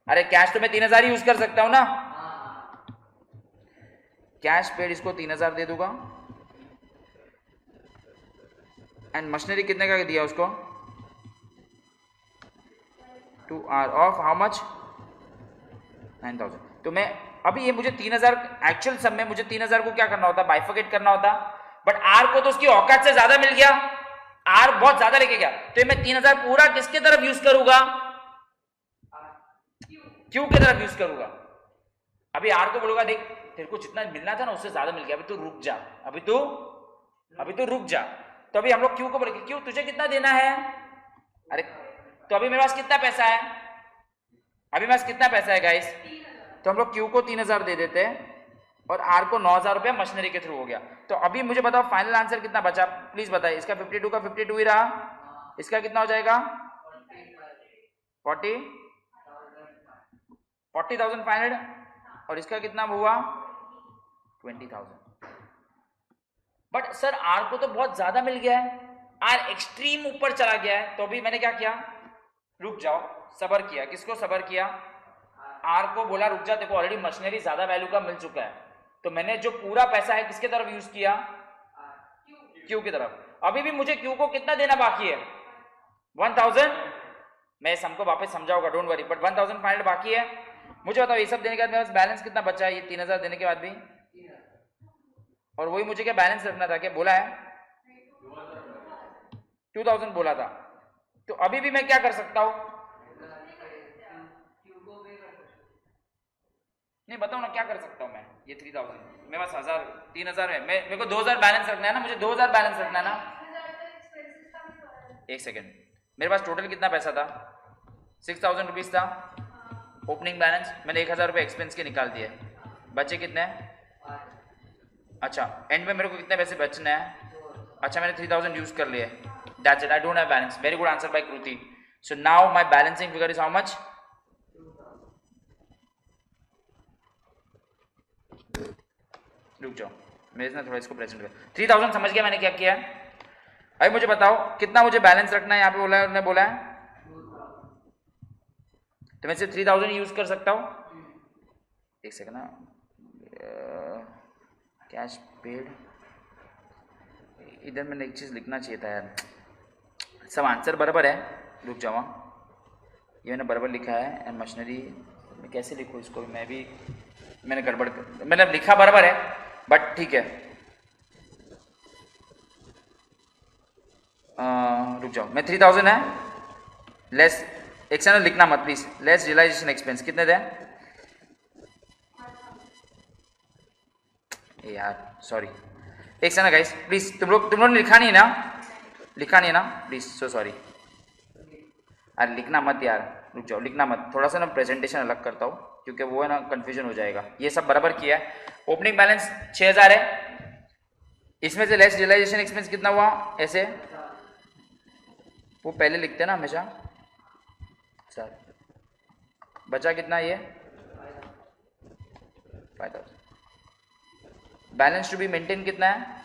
अरे कैश तो मैं 3000 यूज कर सकता हूं ना, कैश पेड इसको 3000 दे दूंगा, एंड मशीनरी कितने का दिया उसको? 2R of how much? 9000। तो मैं अभी ये मुझे 3000 एक्चुअल सम में मुझे 3000 को क्या करना होता, बाइफर्केट करना होता, बट आर को तो उसकी औकात से ज्यादा मिल गया, आर बहुत ज्यादा लेके गया, तो मैं 3000 पूरा किसके तरफ यूज करूंगा? क्यू की तरफ यूज करूंगा। अभी आर को बोलूंगा देख तेरे को जितना मिलना था ना उससे ज्यादा मिल गया, अभी तू रुक जा, अभी तू रुक जा। तो अभी हम लोग क्यू को बोलेंगे क्यू तुझे कितना देना है? अरे तो अभी मेरे पास कितना पैसा है? अभी मेरे पास कितना पैसा है गाइस? तो हम लोग क्यू को 3000 दे देते हैं और आर को 9000 रुपया मशीनरी के थ्रू हो गया। तो अभी मुझे बताओ फाइनल आंसर कितना बचा, प्लीज बताइए। इसका 52 का 52 ही रहा, इसका कितना हो जाएगा? 40,500 और इसका कितना हुआ? 20,000। बट सर आर को तो बहुत ज्यादा मिल गया है, आर एक्सट्रीम ऊपर चला गया है, तो अभी मैंने क्या किया, रुक जाओ, सबर किया। किसको सबर किया? आर को बोला रुक जा, देखो ऑलरेडी मशीनरी ज्यादा वैल्यू का मिल चुका है, तो मैंने जो पूरा पैसा है किसके तरफ यूज किया? क्यू की तरफ। अभी भी मुझे क्यू को कितना देना बाकी है? 1000। मैं सबको वापस समझाऊंगा, डोंट वरी, बट 1500 बाकी है। मुझे बताओ ये सब देने के बाद मेरे पास बैलेंस कितना बचा है? ये 3000 देने के बाद भी, और वही मुझे क्या बैलेंस रखना था, क्या बोला है? 2000 बोला था। तो अभी भी मैं क्या कर सकता हूं? नहीं बताओ ना क्या कर सकता हूं मैं? ये 3000 मेरे पास 3000 है, मैं मेरे को 2000 बैलेंस रखना है ना, मुझे 2000 बैलेंस रखना है ना। एक सेकेंड, मेरे पास टोटल कितना पैसा था? 6000 रुपीज था ओपनिंग बैलेंस, मैंने 1000 रुपये एक्सपेंस के निकाल दिए, बचे कितने? अच्छा एंड में मेरे को कितने पैसे बचने हैं? अच्छा मैंने 3000 यूज कर लिए, that's it, I don't have balance. Very good answer bye Kriti. So now my balancing figure is how much? रुक जाओ, मेरे से थोड़ा इसको प्रेजेंट कर। 3000 समझ गया मैंने क्या किया है? अभी मुझे बताओ कितना मुझे बैलेंस रखना है? यहाँ पे बोला है, उन्होंने बोला है, तो मैं सिर्फ 3000 यूज कर सकता हूँ। एक सेकंड ना, कैश पेड, इधर मैंने एक चीज लिखना चाहिए था यार, सब आंसर बराबर है, रुक जाओ, ये मैंने बराबर लिखा है। एंड मशीनरी मैं कैसे लिखूँ इसको, मैंने गड़बड़, मैंने लिखा बराबर है बट ठीक है। रुक जाओ, मैं 3000 है लेस, एक सेकंड लिखना मत प्लीज, लेस रियलाइजेशन एक्सपेंस कितने थे यार, सॉरी एक सेकंड गाइस प्लीज, तुम लोग ने लिखा नहीं है ना, लिखा नहीं है ना प्लीज, सो सॉरी। अरे लिखना मत यार, रुक जाओ, लिखना मत, थोड़ा सा ना प्रेजेंटेशन अलग करता हूँ क्योंकि वो है ना कंफ्यूजन हो जाएगा। ये सब बराबर किया है। ओपनिंग बैलेंस 6000 है, इसमें से लेस रियलाइजेशन एक्सपेंस कितना हुआ? ऐसे वो पहले लिखते हैं ना हमेशा सर। बचा कितना? ये 5000। बैलेंस टू बी मेंटेन कितना है?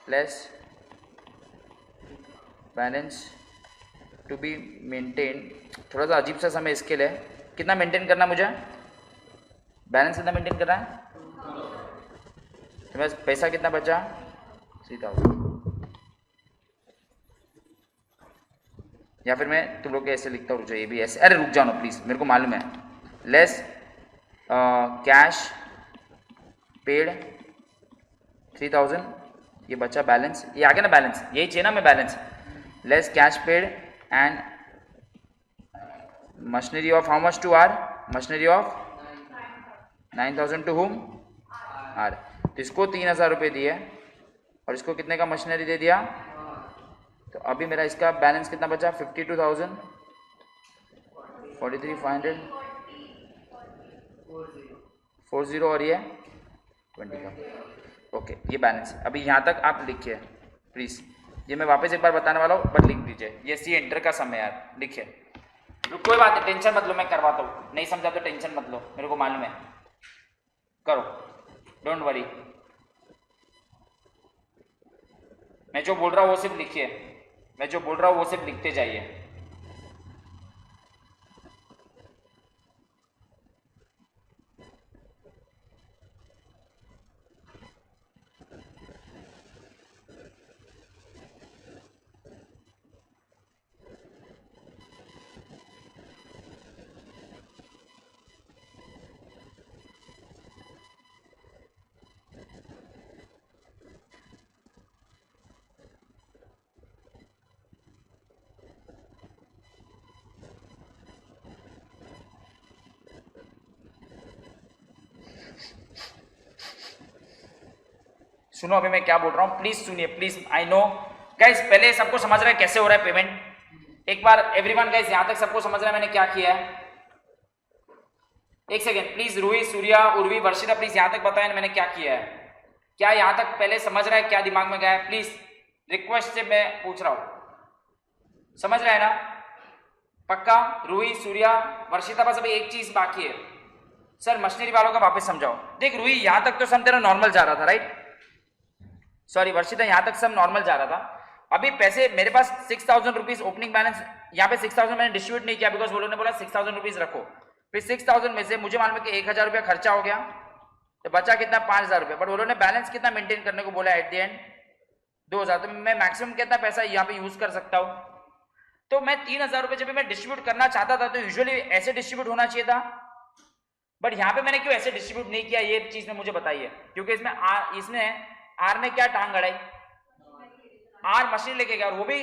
Less balance to be maintain, थोड़ा सा अजीब सा समय इसके लिए, कितना मेंटेन करना मुझे? बैलेंस कितना मेंटेन करना है? तो बस पैसा कितना बचा? 3000। या फिर मैं तुम लोग के ऐसे लिखता हूँ, रुक जाओ, ये भी ऐसे, अरे रुक जाओ ना प्लीज, मेरे को मालूम है। लेस कैश पेड 3000, ये बचा बैलेंस, ये आ गया ना बैलेंस, यही चाहिए ना मैं balance. Less cash paid and machinery of how much to R? Machinery of 9000 to whom? R. तो इसको 3000 रुपये दिए और इसको कितने का मशीनरी दे दिया? तो अभी मेरा इसका बैलेंस कितना बचा? 52,000, 43,500, 40 और ये 20 का। ओके, ये बैलेंस है। अभी यहाँ तक आप लिखिए प्लीज़, ये मैं वापस एक बार बताने वाला हूँ, बट लिख दीजिए। ये सी एंटर का समय यार, लिखिए। कोई बात नहीं, टेंशन मत लो, मैं करवाता हूँ। नहीं समझा तो टेंशन मत लो, मेरे को मालूम है। करो, डोंट वरी। मैं जो बोल रहा हूँ वो सिर्फ लिखिए, मैं जो बोल रहा हूँ वो सिर्फ लिखते जाइए। सुनो अभी मैं क्या बोल रहा हूँ, प्लीज सुनिए प्लीज। आई नो गाइस, पहले सबको समझ रहा है कैसे हो रहा है पेमेंट। एक बार एवरीवन गाइस, यहां तक सबको समझ रहा है मैंने क्या किया है? एक second please, Roohi, Surya, Urvi, Varshita, please यहां तक बताएं मैंने क्या किया है। क्या यहां तक पहले समझ रहा है, क्या दिमाग में गया है? प्लीज रिक्वेस्ट से मैं पूछ रहा हूं, समझ रहा है ना? पक्का? रूही, सूर्या, वर्षिता, बस अभी एक चीज बाकी है। सर मशीनरी वालों का वापस समझाओ। देख रूही, यहां तक तो सब तेरा नॉर्मल जा रहा था, राइट? सॉरी वर्षिता, यहां तक सब नॉर्मल जा रहा था। अभी पैसे मेरे पास 6000 रुपीज ओपनिंग बैलेंस, यहाँ पे 6000 मैंने डिस्ट्रीब्यूट नहीं किया बिकॉज वो लोगों ने बोला 6000 रुपीज रखो। फिर 6000 में से मुझे मालूम है कि 1000 रुपया खर्चा हो गया, तो बचा कितना? 5000 रुपया। बट वो लोगों ने बैलेंस कितना मेंटेन करने को बोला एट द एंड? 2000। तो मैं मैक्सिमम कितना पैसा यहाँ पे यूज कर सकता हूँ? तो मैं 3000 रुपये जब मैं डिस्ट्रीब्यूट करना चाहता था तो यूजुअली ऐसे डिस्ट्रीब्यूट होना चाहिए था, बट यहाँ पे मैंने क्यों ऐसे डिस्ट्रीब्यूट नहीं किया, ये चीज में मुझे बताइए। क्योंकि इसमें आर ने क्या टांग अड़ाई? आर मशीन लेके गया और वो भी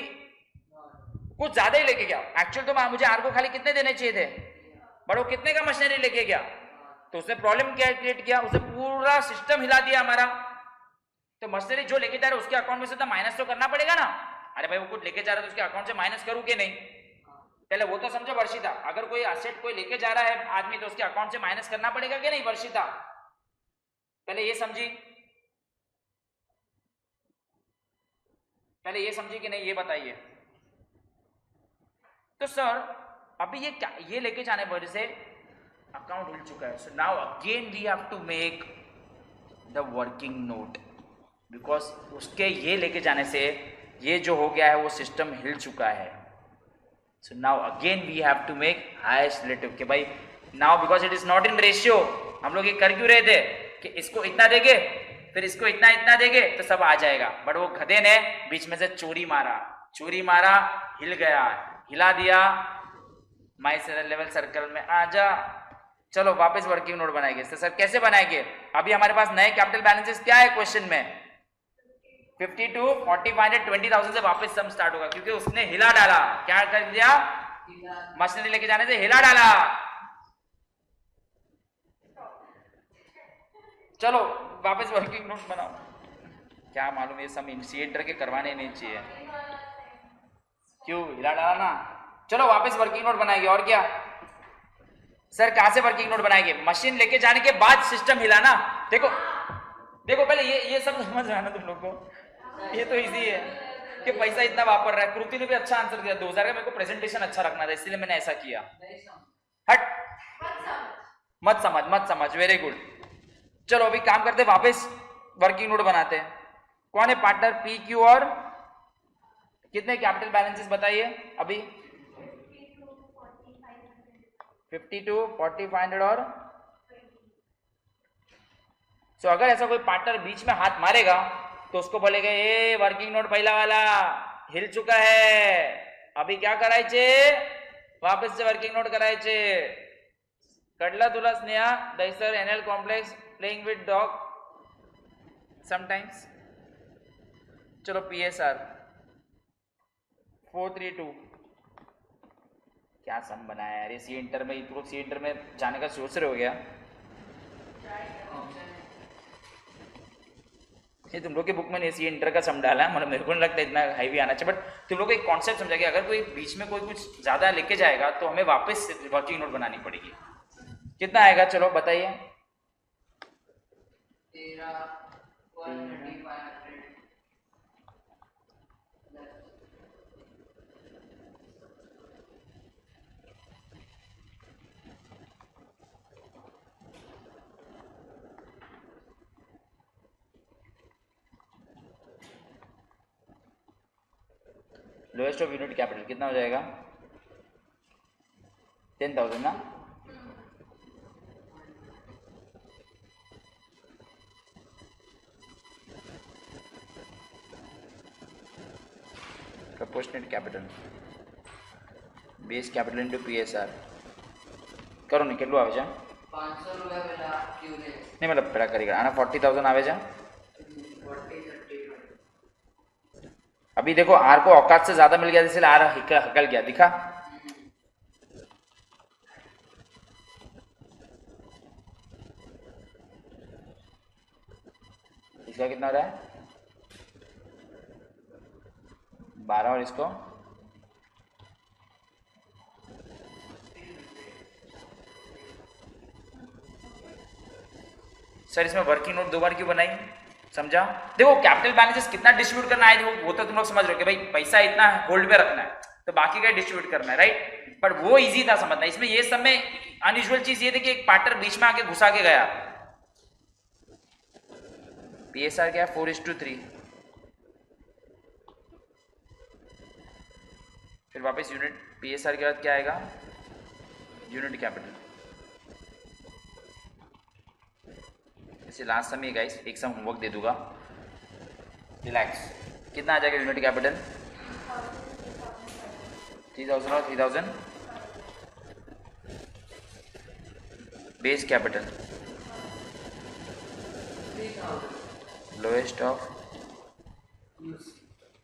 कुछ ज्यादा ही लेके गया। एक्चुअल तो मुझे आर को खाली कितने देने चाहिए थे, बट वो कितने का मशीनरी लेके गया? तो उसने प्रॉब्लम क्या क्रिएट किया, उसने पूरा सिस्टम हिला दिया हमारा। तो मशीनरी जो लेके जा रहा है उसके अकाउंट में से तो माइनस तो करना पड़ेगा ना। अरे भाई वो कुछ लेके जा रहा है तो उसके अकाउंट से माइनस करूं कि नहीं? पहले वो तो समझो वर्षिता, अगर कोई असेट कोई लेके जा रहा है आदमी तो उसके अकाउंट से माइनस करना पड़ेगा कि नहीं वर्षिता? पहले ये समझी, पहले ये समझी कि नहीं, ये बताइए। तो सर अभी ये क्या, ये लेके जाने की वजह से अकाउंट हिल चुका है। So now again we have to make the working note, because उसके ये लेके जाने से ये जो हो गया है वो सिस्टम हिल चुका है। So now again we have to make highest relative के भाई now, because it is not in ratio. हम लोग ये कर क्यों रहे थे कि इसको इतना देंगे फिर इसको इतना इतना देंगे तो सब आ जाएगा, बट वो गधे ने बीच में से चोरी मारा, हिल गया, हिला दिया। माई लेवल सर्कल में आ जा। चलो वापस वर्किंग नोट बनाएंगे। तो सर कैसे बनाएंगे? अभी हमारे पास नए कैपिटल बैलेंसेस क्या है क्वेश्चन में? 52, 45, 20,000 से वापस सम स्टार्ट होगा, क्योंकि उसने हिला डाला। क्या कर दिया? मशीनरी लेके जाने से हिला डाला। चलो वापस वर्किंग नोट बनाओ। क्या मालूम ये सब इनिशिएटर के करवाने नहीं चाहिए, क्यों हिला डाला ना। चलो वापस वर्किंग नोट बनाएंगे। और क्या सर, कहां से वर्किंग नोट बनाएंगे? मशीन लेके जाने के बाद सिस्टम हिला ना। देखो पहले ये सब समझ रहा है ना तुम लोग को? ये तो इजी है कि पैसा इतना वापर रहा है। कृति ने भी अच्छा आंसर दिया 2000 का। मेरे को प्रेजेंटेशन अच्छा रखना था इसलिए मैंने ऐसा किया। हट, मत समझ। Very good. चलो अभी काम करते, वापस वर्किंग नोट बनाते हैं। कौन है पार्टनर? पी क्यू और कितने कैपिटल बैलेंसेस बताइए अभी? 52, 4500 और सो अगर ऐसा कोई पार्टनर बीच में हाथ मारेगा तो उसको बोलेगा ए वर्किंग नोट पहला वाला हिल चुका है, अभी क्या करायचे? वापस से वर्किंग नोट करायचे। कडला तुला स्नेहा दैसर एनएल complex playing with dog sometimes. चलो पीएसआर 432 क्या सम बनाया यार? ये सी इंटर में, तुम लोग सी इंटर में जाने का सोच रहे हो गया? ये तुम लोग के बुक में सी इंटर का सम डाला है, मतलब मेरे को नहीं लगता इतना हाईवी आना चाहिए। बट तुम लोग को एक कॉन्सेप्ट समझा कि अगर कोई बीच में कोई कुछ ज्यादा लेके जाएगा तो हमें वापस वर्किंग नोट बनानी पड़ेगी। कितना आएगा चलो बताइए। तेरा 13500 लोएस्ट ऑफ यूनिट कैपिटल कितना हो जाएगा? 10,000 ना? proportionate capital base capital into PSR करो नहीं કેટલું આવે છે? 500 रुपया પેલા ક્યુ ને नहीं मतलब પેલા કરી આના 40,000 આવે છે। 40 30 अभी देखो आर को औकात से ज्यादा मिल गया इसलिए आर हकल गया, दिखा? इसका कितना हो रहा है? 12 और इसको सर इसमें वर्किंग नोट 2 बार क्यों बनाई, समझा? देखो कैपिटल बैलेंसेस कितना डिस्ट्रीब्यूट करना है वो तो तुम लोग समझ रहे हो कि भाई पैसा इतना होल्ड पे रखना है तो बाकी का डिस्ट्रीब्यूट करना है, राइट? बट वो इजी था समझना। इसमें ये सब में अनयूजुअल चीज ये थी कि एक पार्टनर बीच में आके घुसा के गया। पीएसआर क्या है? 4:3। फिर वापस यूनिट पीएसआर के बाद क्या आएगा? Unit capital. इसे लास्ट सम में गाइस एक सम होमवर्क दे दूंगा, रिलैक्स। कितना आ जाएगा यूनिट कैपिटल? 3000 और 3000 base capital 3000 lowest of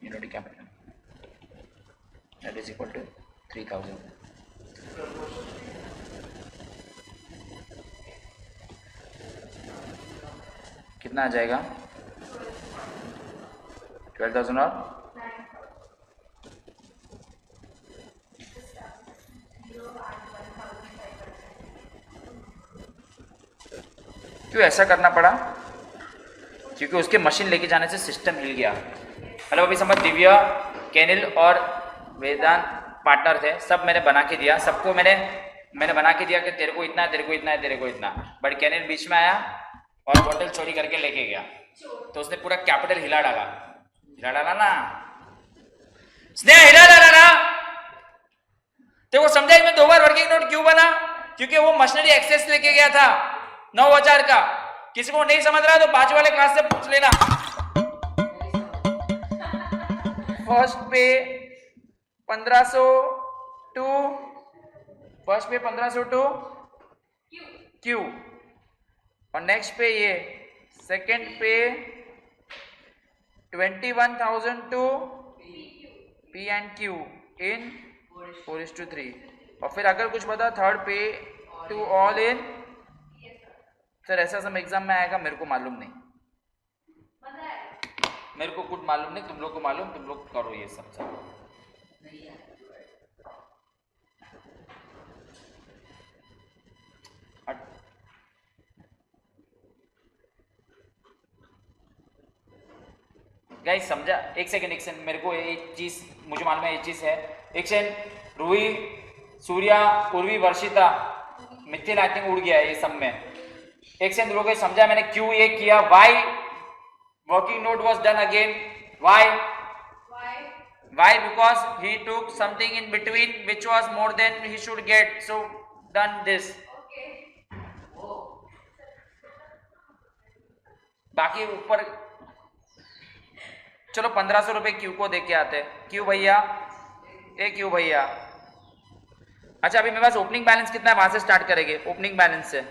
unit capital that is equal to 3000। कितना आ जाएगा? 12,000 और क्यों ऐसा करना पड़ा? क्योंकि उसके मशीन लेके जाने से सिस्टम हिल गया। मतलब अभी समझ, दिव्या, केनिल और वेदांत पार्टनर थे, सब मैंने बना के दिया, सबको मैंने बना के दिया कि तेरे को इतना है, तेरे को इतना है, तेरे को इतना। बट केनिल बीच में आया और बोतल चोरी करके लेके गया तो उसने पूरा कैपिटल हिला डाला ना। स्नेहा हिला डाला ना। देखो समझा इसमें 2 बार वर्किंग नोट क्यों बना? क्योंकि वो मशीनरी एक्सेस लेके गया था 9,000 का। किसी को नहीं समझ रहा तो 5 वाले क्लास से पूछ लेना। फर्स्ट पे 1500 टू क्यू और नेक्स्ट पे ये सेकंड पे 21,000 to P and Q in 4:3 और फिर अगर कुछ बता थर्ड पे टू ऑल इन। सर ऐसा सब एग्जाम में आएगा मेरे को मालूम नहीं, मेरे को कुछ मालूम नहीं, तुम लोग को मालूम, तुम लोग करो ये सब गाइस समझा? एक सेकंड मेरे को एक चीज मुझे मालूम है, ये चीज है। एक second, Roohi, Surya, Urvi, Varshita, Mithil I think उड़ गया है ये सब में। एक सेकंड लोगों को समझा मैंने क्यों ये किया, why working note was done again, why because he took something in between which was more than he should get, so done this। बाकी ऊपर चलो 1500 रुपए क्यू को दे के आते। क्यू भैया, क्यू भैया। अच्छा अभी मेरे पास ओपनिंग बैलेंस कितना है, वहां से स्टार्ट करेंगे ओपनिंग बैलेंस से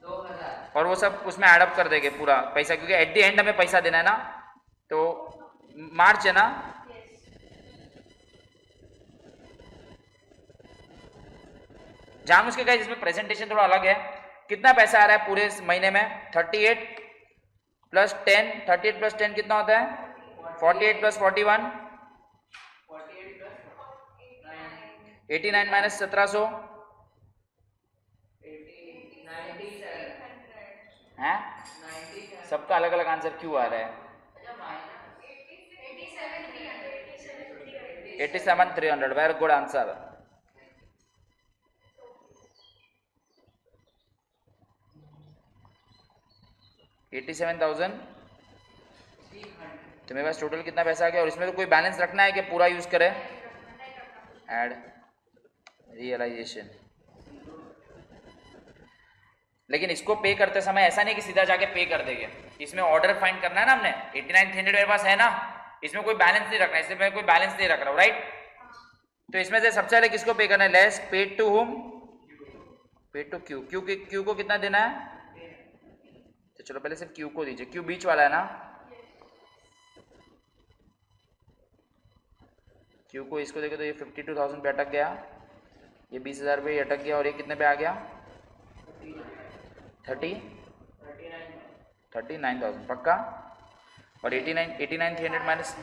2000 और वो सब उसमें एडअप कर देंगे पूरा पैसा, क्योंकि एट द एंड हमें पैसा देना है ना। तो मार्च है ना? जान उसके गाइस इसमें प्रेजेंटेशन थोड़ा अलग है। कितना पैसा आ रहा है पूरे महीने में? 38 प्लस 10, 38 प्लस 10 कितना होता है? 48 प्लस 41 89 माइनस 1700 हैं? 90 है। सबका अलग अलग आंसर क्यों आ रहा है? अच्छा माइनस 87,300, वेरी गुड आंसर. 87,000. तो मेरे पास टोटल कितना पैसा आ गया? और इसमें तो कोई बैलेंस रखना है कि पूरा यूज करें? Add realisation. लेकिन इसको पे करते समय ऐसा नहीं कि सीधा जाके पे कर देंगे. इसमें ऑर्डर फाइंड करना है ना हमने. 89,300 मेरे पास है ना, इसमें कोई बैलेंस नहीं रखना है. इसमें मैं कोई बैलेंस नहीं रख रहा हूँ, राइट? तो इसमें से सबसे पहले किसको पे करना है? Less paid to whom? Paid to Q. Q को कितना देना है? तो चलो पहले सिर्फ क्यू को दीजिए. क्यू बीच वाला है ना. क्यू को इसको देखो तो ये 52,000 पे अटक गया, ये 20,000 पे अटक गया, और ये कितने पे आ गया? 39,000 पक्का. और 89,300 माइनस,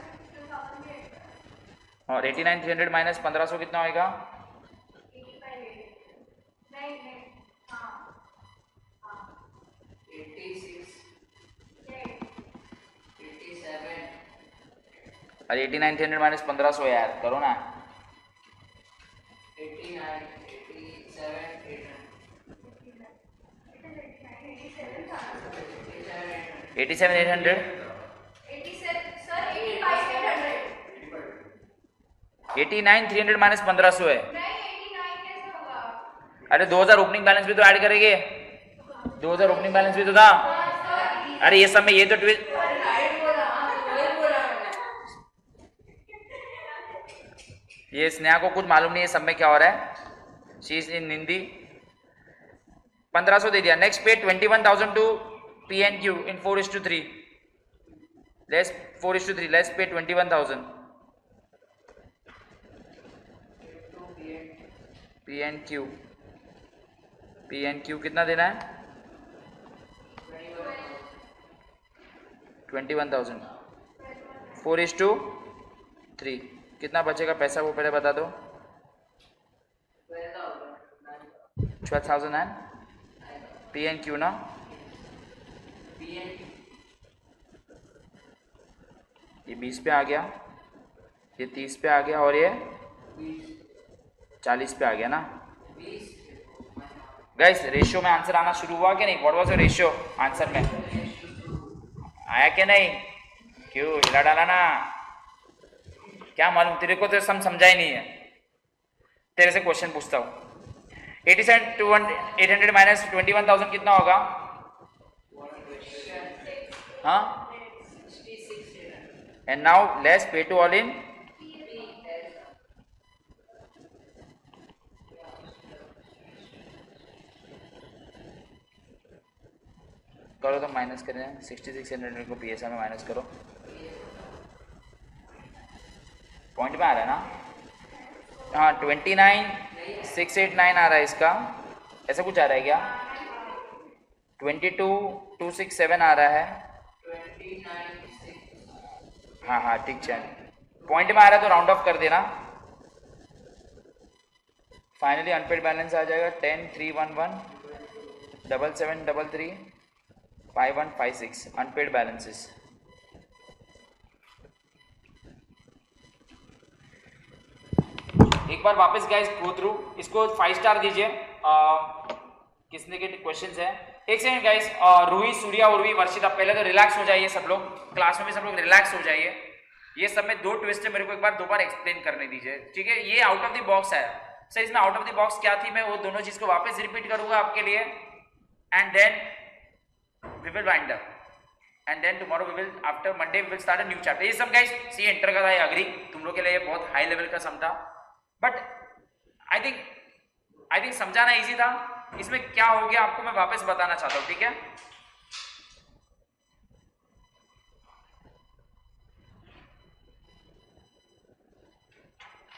और 89,300 माइनस 1500 कितना होएगा? 86 87 अरे 89,300 माइनस 1500 यार करो ना. 89 87 87,800. 89,300 माइनस 1500 है. अरे 2000 ओपनिंग बैलेंस भी तो ऐड करेंगे. 2000 ओपनिंग बैलेंस भी तो था. अरे ये सब में ये तो ट्विस्ट. ये स्नेहा को कुछ मालूम नहीं है सब में क्या हो रहा है. She is in Hindi. 1500 दे दिया. Next pay 21,000 to P and Q in 4:3. Less 4:3. Less pay 21,000 P and Q. P and Q कितना देना है? 21,000. 4:3. कितना बचेगा पैसा वो पहले बता दो. 12,000 एंड पी एंड क्यू ना. ये 20 पे आ गया, ये 30 पे आ गया, और ये 40 पे आ गया ना. गाइस रेशियो में आंसर आना शुरू हुआ कि नहीं? What was the ratio answer में? आया कि नहीं? क्यों हिला डाला ना? क्या मालूम, तेरे को तो समझा ही नहीं है. तेरे से क्वेश्चन पूछता हूँ. 87,800 माइनस 21,000 कितना होगा? हाँ. एंड नाउ लेस पे टू ऑल इन. करो तो माइनस करें. 66,800 को पी एस में माइनस करो. पॉइंट में आ रहा है ना. हाँ 29,689 आ रहा है इसका. ऐसा कुछ आ रहा है क्या? 22,267 आ रहा है. हाँ हाँ ठीक है. पॉइंट में आ रहा है तो राउंड ऑफ कर देना. फाइनली अनपेड बैलेंस आ जाएगा 10,311 7733 5156 अनपेड बैलेंसेस. एक बार वापस गाइस गो थ्रू. इसको 5 स्टार दीजिए. किसने के क्वेश्चंस है? एक सेकंड गाइस. रूही, सूर्या, उर्वी, वर्षिता, पहले तो रिलैक्स हो जाइए सब लोग. क्लास में भी सब लोग रिलैक्स हो जाइए. ये सब में 2 ट्विस्ट है, मेरे को एक बार 2 बार एक्सप्लेन करने दीजिए, ठीक है? ये आउट ऑफ द बॉक्स है. सर इसमें आउट ऑफ द बॉक्स क्या थी, मैं वो दोनों चीज को वापस रिपीट करूंगा आपके लिए. And then we will wind up, and then tomorrow we will, after Monday we will start a new chapter. ये सब guys सी एंटर का था, आई अग्री तुम लोग के लिए ये बहुत हाई लेवल का सम था, बट आई थिंक समझाना इजी था. इसमें क्या हो गया आपको मैं वापस बताना चाहता हूं, ठीक है?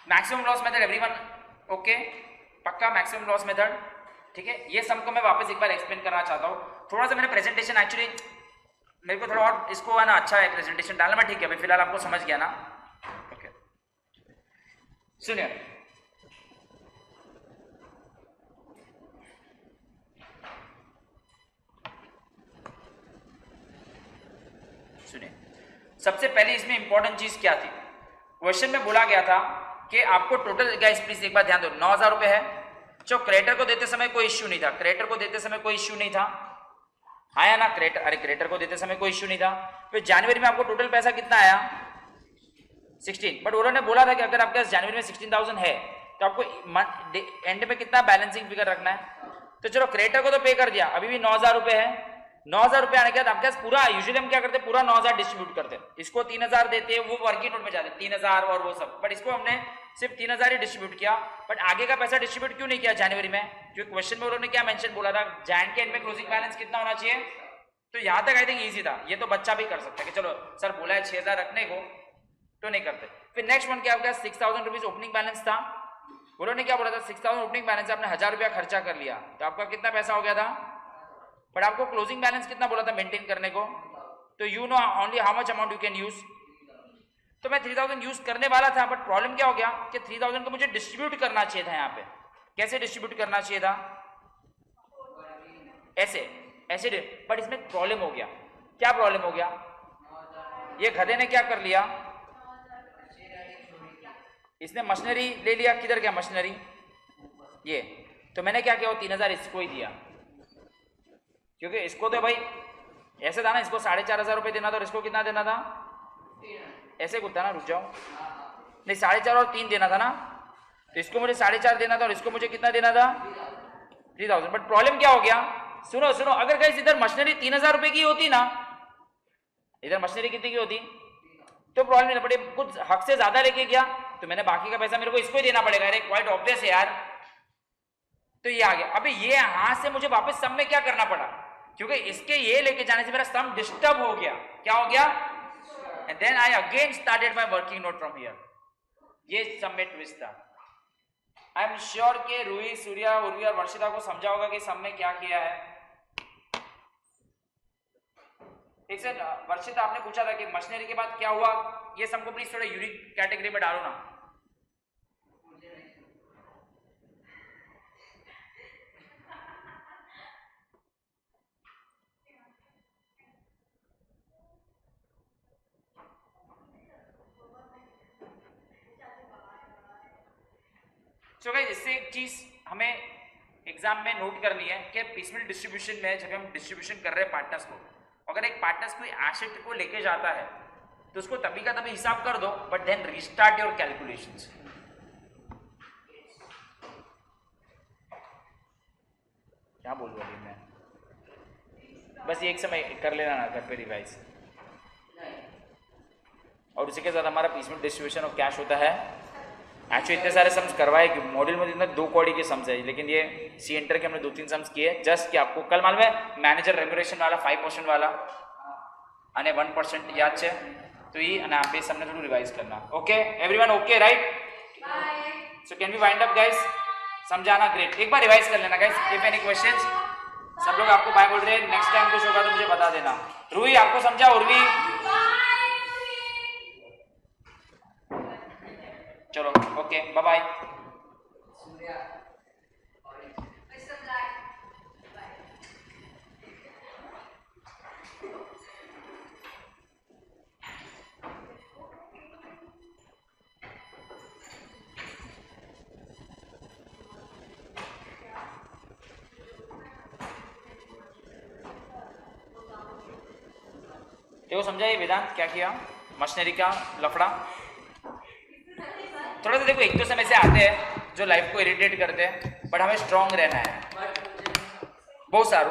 Maximum loss method everyone okay? पक्का मैक्सिमम लॉस मेथड, ठीक है? ये सम को मैं वापस एक बार एक्सप्लेन करना चाहता हूँ. थोड़ा सा मैंने प्रेजेंटेशन एक्चुअली मेरे को थोड़ा और इसको है ना अच्छा है प्रेजेंटेशन डालना, मैं ठीक है अभी फिलहाल आपको समझ गया ना. ओके सुनिए. सुनिए, सबसे पहले इसमें इंपॉर्टेंट चीज क्या थी, क्वेश्चन में बोला गया था कि आपको टोटल, गाइस प्लीज एक बार ध्यान दो, 9,000 रुपए है जो क्रेडिटर को देते समय कोई इश्यू नहीं था, क्रेडिटर को देते समय कोई इश्यू नहीं था, आया ना क्रेडिटर, अरे क्रेडिटर को देते समय कोई इश्यू नहीं था। फिर जनवरी में आपको टोटल पैसा कितना आया 16, बट उन्होंने बोला था कि अगर आपके पास जनवरी में 16,000 है तो आपको एंड में कितना बैलेंसिंग फिगर रखना है। तो चलो क्रेडिटर को तो पे कर दिया, अभी भी 9,000 रुपए है, 9,000 रुपए आने के बाद आपके पास पूरा, यूजुअली हम क्या करते हैं पूरा 9,000 डिस्ट्रीब्यूट करते हैं, इसको 3,000 देते हैं, वो वर्किंग नोट में जाते हैं 3,000 और वो सब, बट इसको हमने सिर्फ 3,000 ही डिस्ट्रीब्यूट किया। बट आगे का पैसा डिस्ट्रीब्यूट क्यों नहीं किया जनवरी में, क्योंकि क्वेश्चन में उन्होंने क्या मेंशन बोला था, जैन के एंड में क्लोजिंग बैलेंस कितना होना चाहिए। तो यहां तक आई थिंक इजी था, ये तो बच्चा भी कर सकता है कि चलो सर बोला है 6,000 रखने को, तो नहीं करते। फिर नेक्स्ट वन क्या होगा, 6,000 रुपीज ओपनिंग बैलेंस था, उन्होंने क्या बोला था 6,000 ओपनिंग बैलेंस, आपने 1,000 रुपया खर्चा कर लिया तो आपका कितना पैसा हो गया था, बट आपको क्लोजिंग बैलेंस कितना बोला था मेंटेन करने को, तो you know only how much amount you can use. तो मैं 3,000 यूज करने वाला था, बट प्रॉब्लम क्या हो गया कि 3,000 को मुझे डिस्ट्रीब्यूट करना चाहिए था, यहाँ पे कैसे डिस्ट्रीब्यूट करना चाहिए था, ऐसे ऐसे, बट इसमें प्रॉब्लम हो गया। क्या प्रॉब्लम हो गया, ये गधे ने क्या कर लिया, इसने मशीनरी ले लिया, किधर गया मशीनरी, ये, तो मैंने क्या किया वो 3,000 इसको ही दिया, क्योंकि इसको तो भाई ऐसे था ना, इसको 4,500 रुपये देना था और इसको कितना देना था, ऐसे कुछ था ना, रुक जाओ, नहीं 4,500 और 3 देना था ना, तो इसको मुझे 4,500 देना था और इसको मुझे कितना देना था 3,000। बट प्रॉब्लम क्या हो गया, सुनो सुनो, अगर गाइस इधर मशीनरी 3,000 रुपए की होती ना, इधर मशीनरी कितनी की होती तो प्रॉब्लम नहीं पड़े, कुछ हक से ज्यादा लेके गया तो मैंने बाकी का पैसा मेरे को इसको ही देना पड़ेगा, अरे क्वाइट ऑब्वियस है यार। तो ये आ गया, अभी ये हाथ से मुझे वापस सम में क्या करना पड़ा, क्योंकि इसके ये लेके जाने से मेरा सम डिस्टर्ब हो गया, क्या हो गया, and then I again started my working note from here, ये सम में ट्विस्ट था। आई एम श्योर कि रूही, सूर्या, उर्वी और वर्षिता को समझा होगा कि सम में क्या किया है। एक से वर्षिता आपने पूछा था कि मशीनरी के बाद क्या हुआ, ये सम को प्लीज थोड़ा यूनिक कैटेगरी में डालो ना। So guys, इससे एक चीज हमें एग्जाम में नोट करनी है कि पीसमेंट डिस्ट्रीब्यूशन में जब हम डिस्ट्रीब्यूशन कर रहे हैं पार्टनर्स को, अगर एक पार्टनर्स कोई एसेट को लेके जाता है तो उसको तभी का तभी हिसाब कर दो, but then restart your calculations. क्या बोल रहा हूँ मैं, बस एक समय कर लेना ना घर पे रिवाइज। और उसी के साथ हमारा पीसमेंट डिस्ट्रीब्यूशन ऑफ कैश होता है। एक्चुअली इतने सारे सम्स करवाए कि मॉड्यूल में इतना 2 कौड़ी के सम्स है, लेकिन ये सी एंटर के हमने 2-3 सम्स किए जस्ट कि आपको कल मालूम है मैनेजर रेम्यूनरेशन वाला 5% वाला અને 1% याद છે तो ये અને आप ये सबने थोड़ा रिवाइज करना। Okay everyone, okay right, so can we wind up guys, समझाना ग्रेट, एक बार रिवाइज कर लेना गाइस, इफ एनी क्वेश्चंस। सब लोग आपको बाय बोल रहे हैं, नेक्स्ट टाइम कुछ होगा तो मुझे बता देना। रूही आपको समझा, उर्वी चलो ओके बाय बाय। देखो समझा ये वेदांत क्या किया, मशीनरी का लफड़ा। थोड़ा सा देखो, एक तो समय से आते हैं जो लाइफ को इरिटेट करते हैं, बट हमें स्ट्रांग रहना है बहुत सारू।